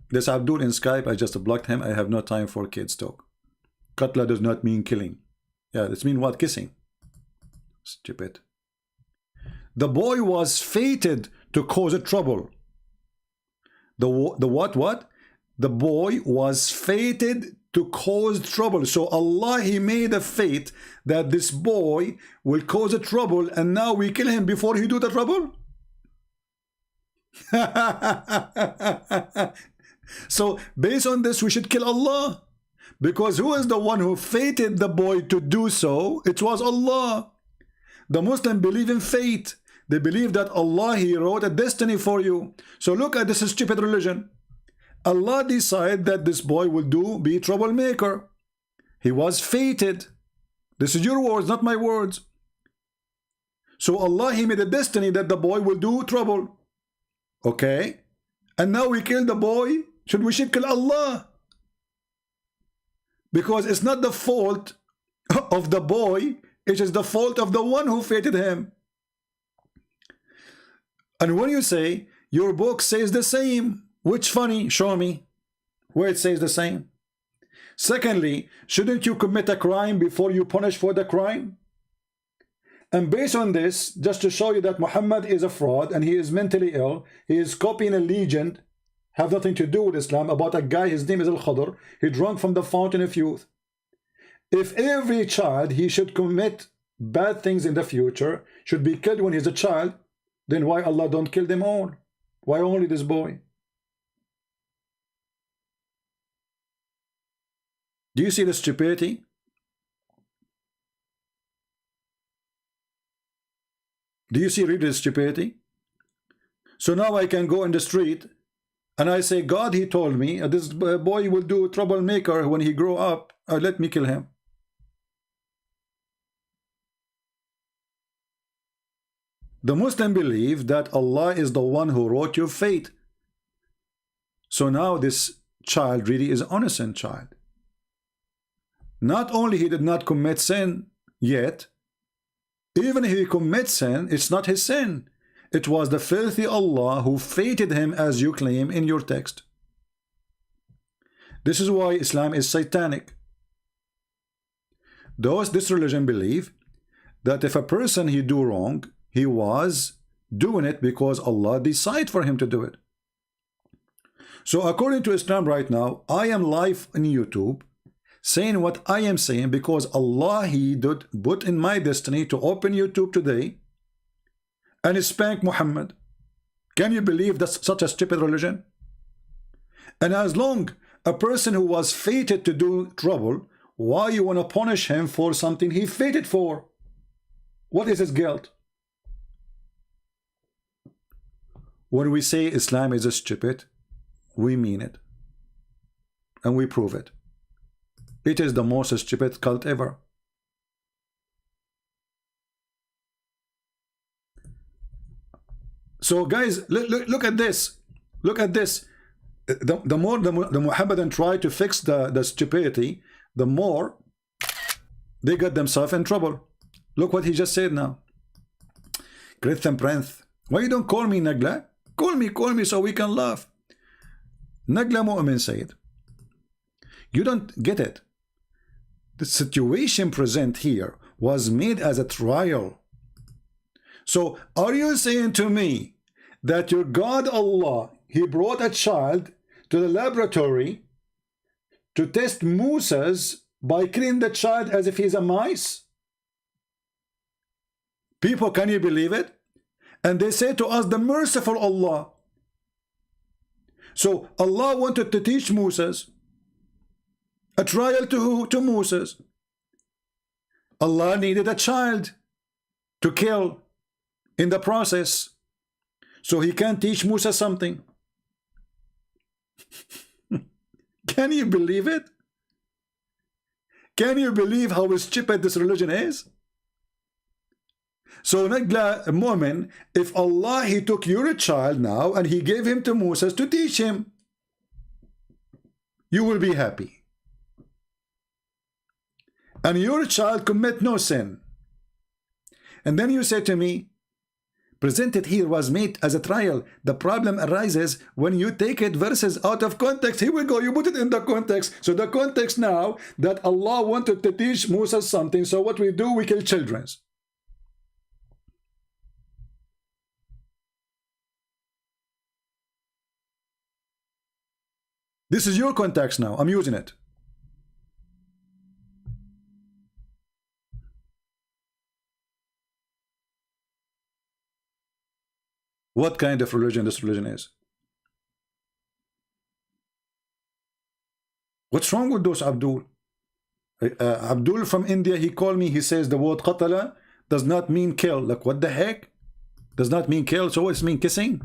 This Abdul in Skype, I just blocked him. I have no time for kids talk. Qatla does not mean killing. Yeah, it means what? Kissing. Stupid. The boy was fated to cause trouble. The what? The boy was fated to cause trouble. So Allah, he made a fate that this boy will cause a trouble, and now we kill him before he do the trouble. So based on this, we should kill Allah, because who is the one who fated the boy to do so? It was Allah. The Muslims believe in fate. They believe that Allah, he wrote a destiny for you. So look at this stupid religion. Allah decided that this boy will be troublemaker. He was fated. This is your words, not my words. So Allah, he made a destiny that the boy will do trouble. Okay? And now we kill the boy. We should kill Allah. Because it's not the fault of the boy, it is the fault of the one who fated him. And when you say your book says the same, which funny, show me where it says the same. Secondly, shouldn't you commit a crime before you punish for the crime? And based on this, just to show you that Muhammad is a fraud and he is mentally ill, he is copying a legend, have nothing to do with Islam, about a guy, his name is Al-Khadr, he drank from the fountain of youth. If every child, he should commit bad things in the future, should be killed when he's a child, then why Allah don't kill them all? Why only this boy? Do you see the stupidity? Do you see really the stupidity? So now I can go in the street and I say, God, he told me this boy will do troublemaker when he grow up. Let me kill him. The Muslim believe that Allah is the one who wrote your fate. So now this child really is an innocent child. Not only he did not commit sin yet, even if he commits sin, it's not his sin. It was the filthy Allah who fated him, as you claim in your text. This is why Islam is satanic. This religion believe that if a person he do wrong, he was doing it because Allah decided for him to do it. So according to Islam right now, I am live on YouTube saying what I am saying because Allah, he did put in my destiny to open YouTube today and spank Muhammad. Can you believe that's such a stupid religion? And as long a person who was fated to do trouble, why you want to punish him for something he fated for? What is his guilt? When we say Islam is stupid, we mean it. And we prove it. It is the most stupid cult ever. So guys, look at this. Look at this. The more the Muhammadan try to fix the stupidity, the more they got themselves in trouble. Look what he just said now. Christian Prince. Why you don't call me Nagla? Call me so we can laugh. Nagla Mu'min said, you don't get it. The situation present here was made as a trial. So are you saying to me that your God Allah, he brought a child to the laboratory to test Moses by killing the child as if he's a mice? People, can you believe it? And they say to us, the merciful Allah. So Allah wanted to teach Moses, a trial to who? To Moses. Allah needed a child to kill in the process, so he can teach Moses something. Can you believe it? Can you believe how stupid this religion is? So Nagla Mu'min, if Allah, he took your child now and he gave him to Moses to teach him, you will be happy. And your child commit no sin. And then you say to me, presented here was made as a trial. The problem arises when you take it verses out of context. Here we go, you put it in the context. So the context now that Allah wanted to teach Moses something, so what we do, we kill children. This is your context now. I'm using it. What kind of religion this religion is? What's wrong with those Abdul? Abdul from India, he called me, he says the word qatala does not mean kill. Like, what the heck? Does not mean kill, so what's mean kissing?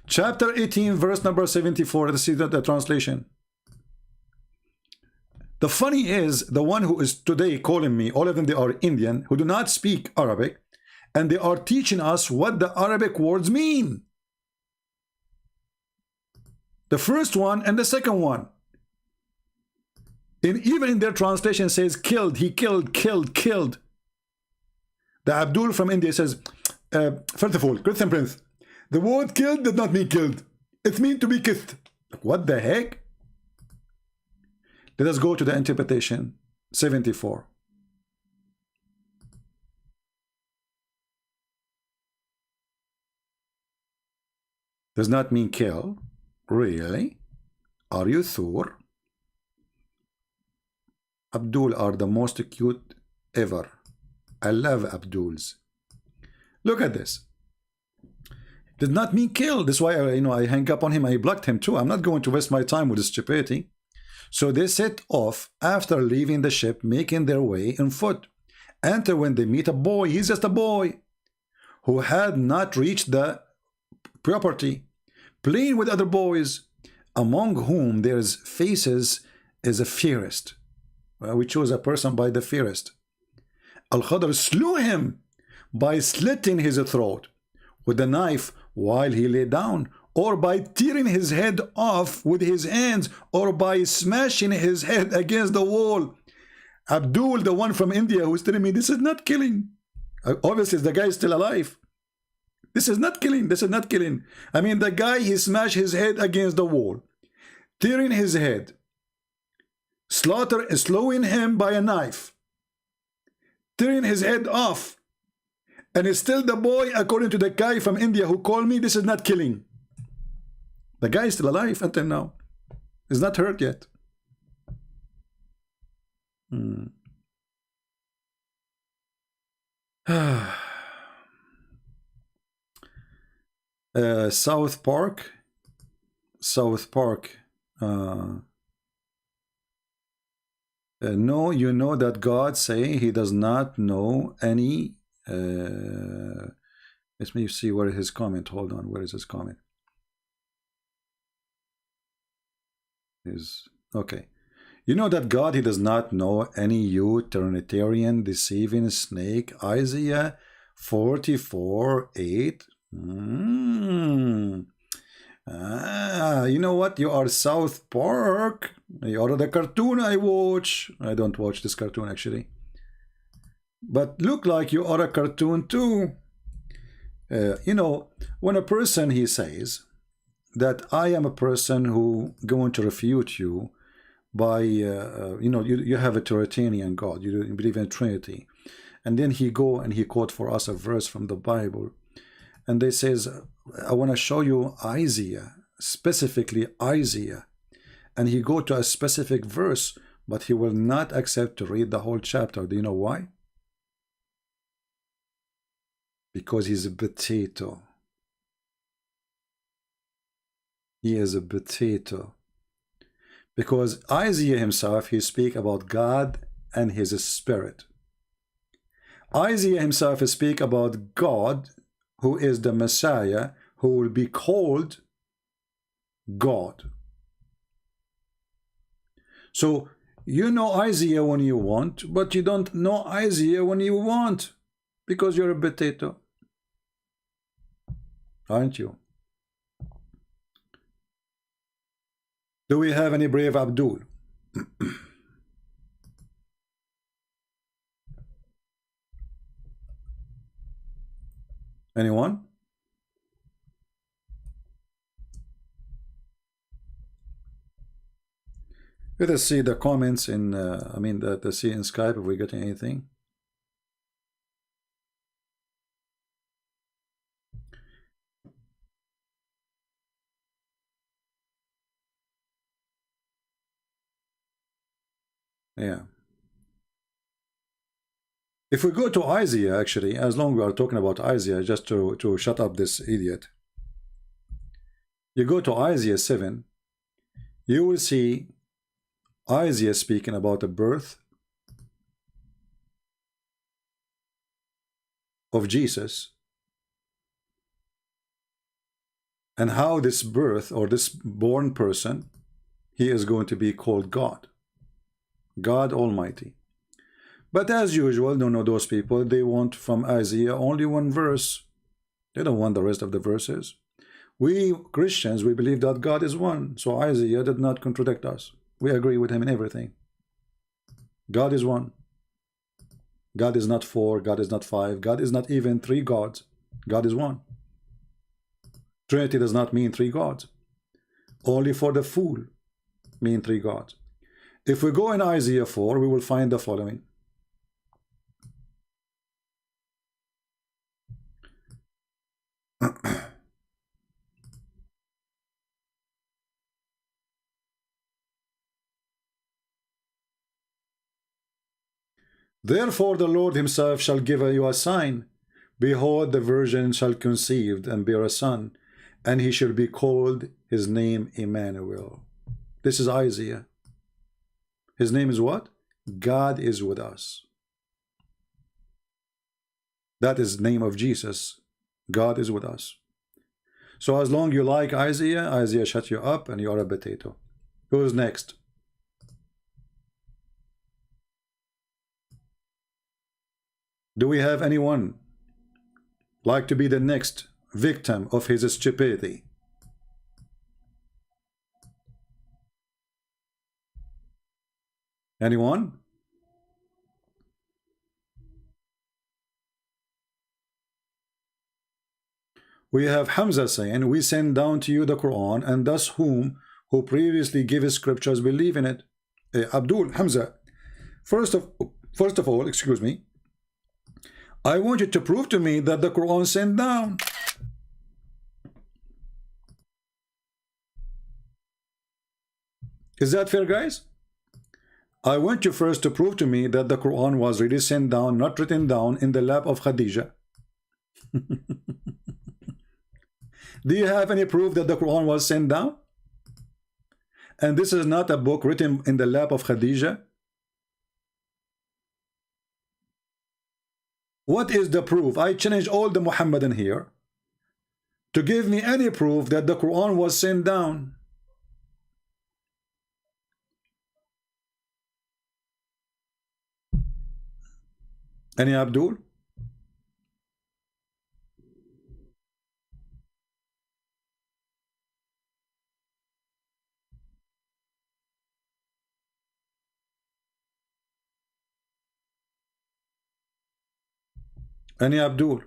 Chapter 18, verse number 74, let's see the translation. The funny is, the one who is today calling me, all of them, they are Indian, who do not speak Arabic, and they are teaching us what the Arabic words mean. The first one and the second one. Even in their translation says killed, he killed, killed. The Abdul from India says, first of all, Christian Prince, the word killed does not mean killed. It means to be kissed. What the heck? Let us go to the interpretation, 74. Does not mean kill. Really? Are you sure? Abdul are the most cute ever. I love Abduls. Look at this. Does not mean kill. That's why I hang up on him. I blocked him too. I'm not going to waste my time with this stupidity. So they set off after leaving the ship, making their way on foot. Enter when they meet a boy. He's just a boy who had not reached the property, playing with other boys, among whom there's faces is a fairest. We chose a person by the fairest. Al-Khadr slew him by slitting his throat with a knife while he lay down, or by tearing his head off with his hands, or by smashing his head against the wall. Abdul, the one from India, who's telling me this is not killing. Obviously, the guy is still alive. This is not killing. This is not killing. I mean, the guy, he smashed his head against the wall, tearing his head, slowing him by a knife, tearing his head off, and it's still the boy, according to the guy from India who called me, this is not killing. The guy is still alive until now. He's not hurt yet. South Park. No, you know that God say he does not know any. Let me see where is his comment. Hold on, where is his comment? Okay. You know that God, he does not know any you Trinitarian deceiving snake. Isaiah 44:8. You know what? You are South Park. You are the cartoon I watch. I don't watch this cartoon actually. But look like you are a cartoon too. You know, when a person, he says that I am a person who going to refute you by, you know, you have a Trinitarian God, you believe in Trinity. And then he go and he quote for us a verse from the Bible. And they says, I want to show you Isaiah, specifically Isaiah. And he go to a specific verse, but he will not accept to read the whole chapter. Do you know why? Because he's a potato. He is a potato. Because Isaiah himself, he speak about God and his spirit. Isaiah himself speak about God, who is the Messiah, who will be called God. So you know Isaiah when you want, but you don't know Isaiah when you want, because you're a potato, aren't you? Do we have any brave Abdul? Anyone? Let us see the comments in, I mean, the see in Skype if we get anything. Yeah. If we go to Isaiah, actually, as long as we are talking about Isaiah, just to shut up this idiot. You go to Isaiah 7, you will see Isaiah speaking about the birth of Jesus and how this birth or this born person, he is going to be called God, God Almighty. But as usual, you know, those people, they want from Isaiah only one verse. They don't want the rest of the verses. We Christians, we believe that God is one. So Isaiah did not contradict us. We agree with him in everything. God is one. God is not four. God is not five. God is not even three gods. God is one. Trinity does not mean three gods. Only for the fool mean three gods. If we go in Isaiah 4, we will find the following. Therefore the Lord himself shall give you a sign. Behold, the virgin shall conceive and bear a son, and he shall be called his name Emmanuel. This is Isaiah. His name is what? God is with us. That is the name of Jesus. God is with us. So as long you like Isaiah, Isaiah shut you up and you are a potato. Who's next? Do we have anyone like to be the next victim of his stupidity? Anyone? We have Hamza saying, we send down to you the Quran, and thus who previously gave scriptures believe in it. Abdul, Hamza, first of all, excuse me, I want you to prove to me that the Quran sent down. Is that fair, guys? I want you first to prove to me that the Quran was really sent down, not written down in the lap of Khadija. Do you have any proof that the Quran was sent down? And this is not a book written in the lap of Khadija? What is the proof? I challenge all the Muhammadan here to give me any proof that the Quran was sent down. Any Abdul? Any Abdul?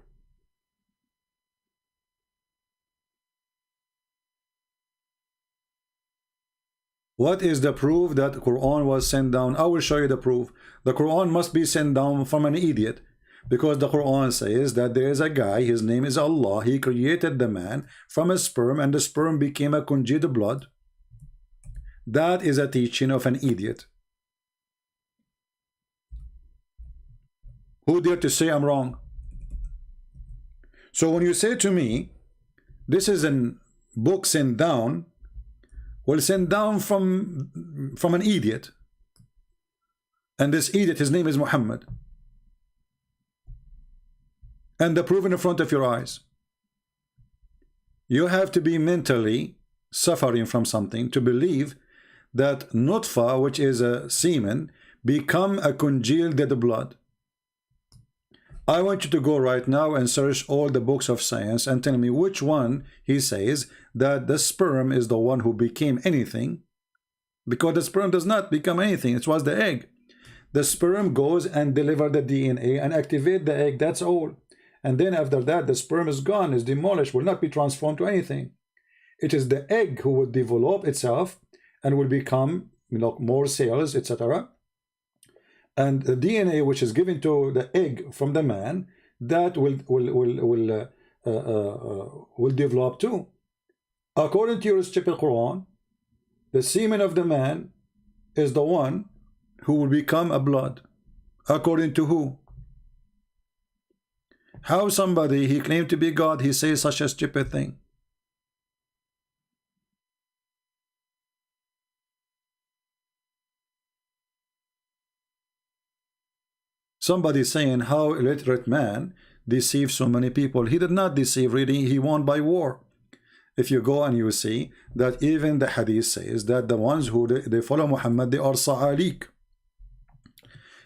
What is the proof that the Quran was sent down? I will show you the proof. The Quran must be sent down from an idiot, because the Quran says that there is a guy, his name is Allah, he created the man from a sperm, and the sperm became a congealed blood. That is a teaching of an idiot. Who dare to say I'm wrong? So when you say to me, this is a book sent down, well, sent down from an idiot, and this idiot, his name is Muhammad, and the proof in front of your eyes. You have to be mentally suffering from something to believe that nutfa, which is a semen, become a congealed dead blood. I want you to go right now and search all the books of science and tell me which one he says that the sperm is the one who became anything, because the sperm does not become anything. It was the egg. The sperm goes and delivers the DNA and activate the egg, that's all. And then after that, the sperm is gone, is demolished, will not be transformed to anything. It is the egg who will develop itself and will become, you know, more cells, etc. And the DNA which is given to the egg from the man, that will develop too. According to your stupid Quran, the semen of the man is the one who will become a blood. According to who? How somebody, he claimed to be God, he says such a stupid thing? Somebody saying how illiterate man deceives so many people. He did not deceive, really, he won by war. If you go and you see that even the hadith says that the ones who they follow Muhammad, they are sa'alik.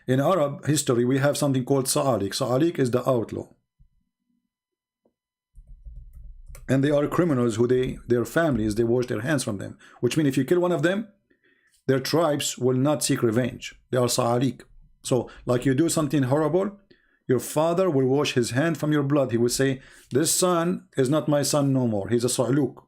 In Arab history, we have something called sa'alik. Sa'alik is the outlaw. And they are criminals who their families, they wash their hands from them. Which means if you kill one of them, their tribes will not seek revenge. They are sa'alik. So, like you do something horrible, your father will wash his hand from your blood. He will say, this son is not my son no more. He's a sa'luk.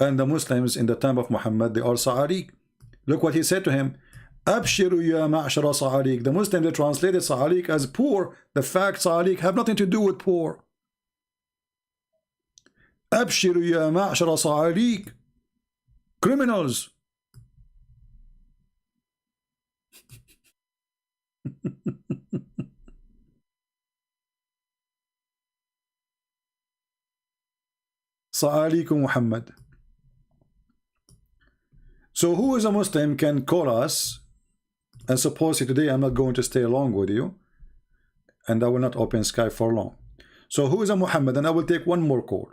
And the Muslims in the time of Muhammad, they are sa'alik. Look what he said to him. Abshiru ya ma'ashara sa'alik. The Muslims, they translated sa'alik as poor. The fact sa'alik have nothing to do with poor. Abshiru ya ma'ashara sa'alik. Criminals. Sa'alikum Muhammad. So who is a Muslim can call us, and suppose today I'm not going to stay long with you, and I will not open Skype for long. So who is a Muhammad? And I will take one more call.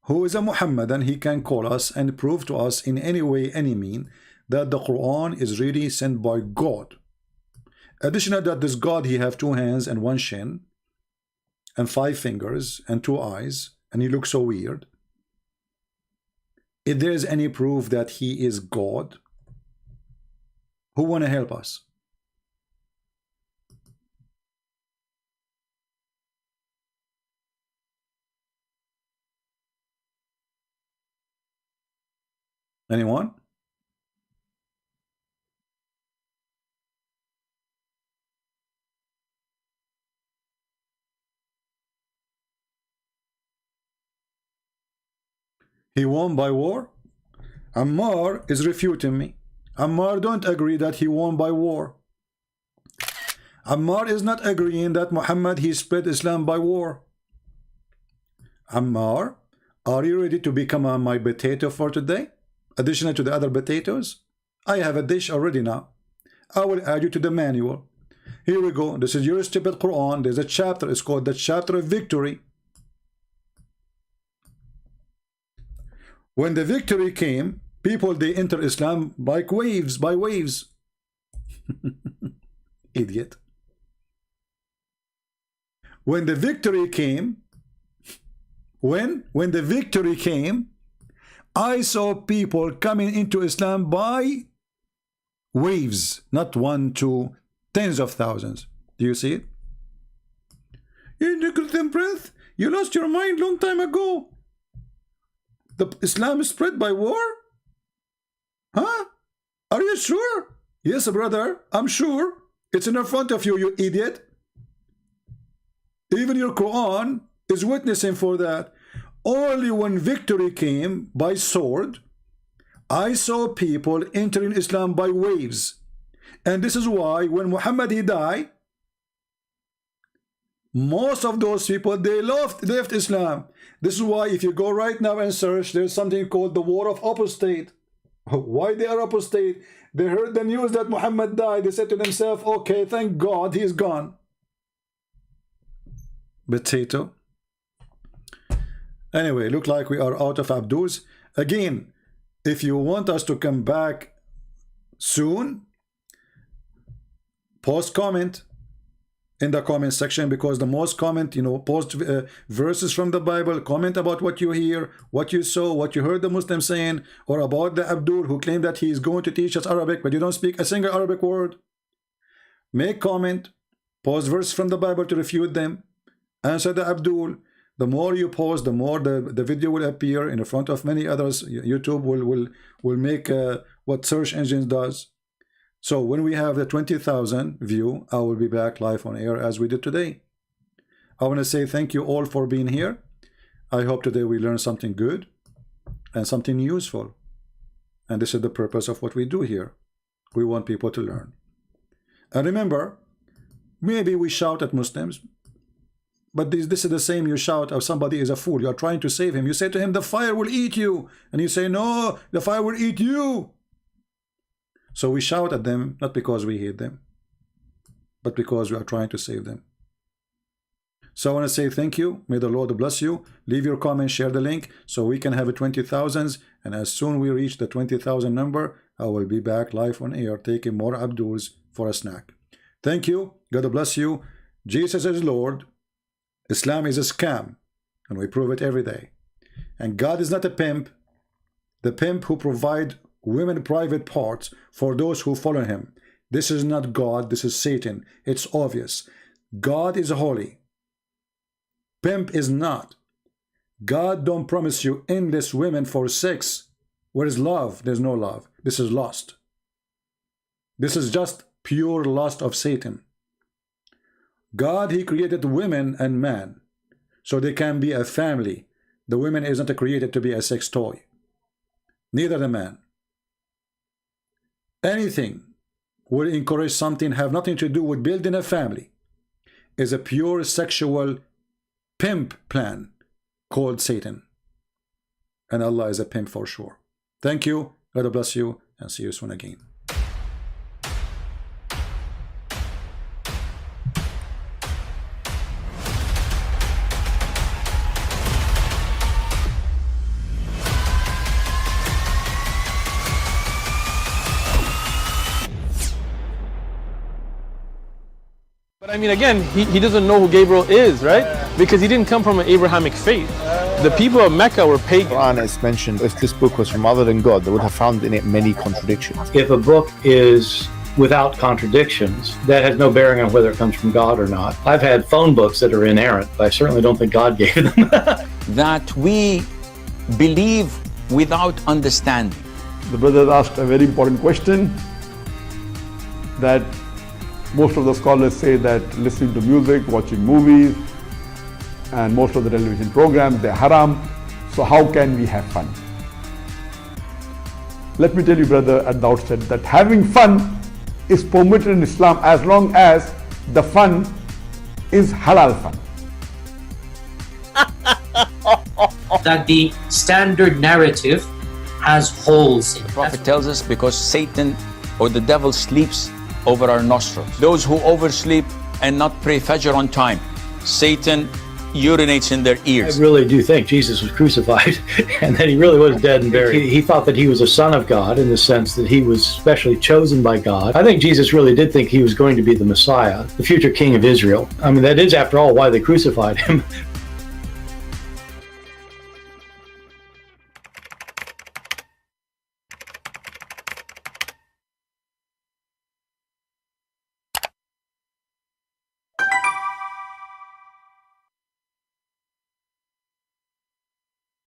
Who is a Muhammad? And he can call us and prove to us in any way, any mean, that the Quran is really sent by God. Additional that this God, he have 2 hands and 1 shin and 5 fingers and 2 eyes, and he looks so weird. If there is any proof that he is God, who want to help us? Anyone? He won by war? Ammar is refuting me. Ammar don't agree that he won by war. Ammar is not agreeing that Muhammad, he spread Islam by war. Ammar, are you ready to become my potato for today? Additional to the other potatoes? I have a dish already now. I will add you to the manual. Here we go. This is your stupid Quran. There's a chapter. It's called the chapter of victory. When the victory came, people, they enter Islam like waves, by waves. Idiot. When the victory came, when the victory came, I saw people coming into Islam by waves, not 1, 2, tens of thousands. Do you see it? In the Christian breath, You lost your mind long time ago. The Islam is spread by war? Huh? Are you sure? Yes, brother, I'm sure. It's in front of you, you idiot. Even your Quran is witnessing for that. Only when victory came by sword, I saw people entering Islam by waves. And this is why when Muhammad he died, most of those people, they left Islam. This is why if you go right now and search, there's something called the war of apostate. Why they are apostate? They heard the news that Muhammad died. They said to themselves, okay, thank God he's gone. Potato. Anyway, look like we are out of Abdus. Again, if you want us to come back soon, post comment in the comment section, because the most comment, you know, post verses from the Bible, comment about what you hear, what you saw, what you heard the Muslim saying, or about the Abdul who claimed that he is going to teach us Arabic, but you don't speak a single Arabic word. Make comment, post verses from the Bible to refute them, answer the Abdul. The more you post, the more the video will appear in front of many others. YouTube will make what search engines does. So when we have the 20,000 view, I will be back live on air as we did today. I want to say thank you all for being here. I hope today we learned something good and something useful. And this is the purpose of what we do here. We want people to learn. And remember, maybe we shout at Muslims, but this is the same you shout if somebody is a fool. You are trying to save him. You say to him, the fire will eat you. And you say, no, the fire will eat you. So we shout at them, not because we hate them, but because we are trying to save them. So I want to say thank you. May the Lord bless you. Leave your comments, share the link, so we can have a 20,000s. And as soon we reach the 20,000 number, I will be back live on air, taking more Abduls for a snack. Thank you. God bless you. Jesus is Lord. Islam is a scam, and we prove it every day. And God is not a pimp. The pimp who provide women private parts for those who follow him. This is not God, this is Satan. It's obvious. God is holy. Pimp is not. God don't promise you endless women for sex. Where is love? There's no love. This is lust. This is just pure lust of Satan. God, he created women and man so they can be a family. The woman is not created to be a sex toy. Neither the man. Anything will encourage something have nothing to do with building a family is a pure sexual pimp plan called Satan. And Allah is a pimp for sure. Thank you. God bless you, and see you soon again. I mean, again, he doesn't know who Gabriel is, right? Because he didn't come from an Abrahamic faith. The people of Mecca were pagan. Quran is mentioned, if this book was from other than God, they would have found in it many contradictions. If a book is without contradictions, that has no bearing on whether it comes from God or not. I've had phone books that are inerrant, but I certainly don't think God gave them. That we believe without understanding. The brother asked a very important question, that most of the scholars say that listening to music, watching movies, and most of the television programs, they're haram. So how can we have fun? Let me tell you, brother, at the outset, that having fun is permitted in Islam as long as the fun is halal fun. That the standard narrative has holes in it. The Prophet tells us because Satan or the devil sleeps over our nostrils. Those who oversleep and not pray Fajr on time, Satan urinates in their ears. I really do think Jesus was crucified and that he really was dead and buried. He thought that he was a son of God in the sense that he was specially chosen by God. I think Jesus really did think he was going to be the Messiah, the future king of Israel. I mean, that is, after all, why they crucified him.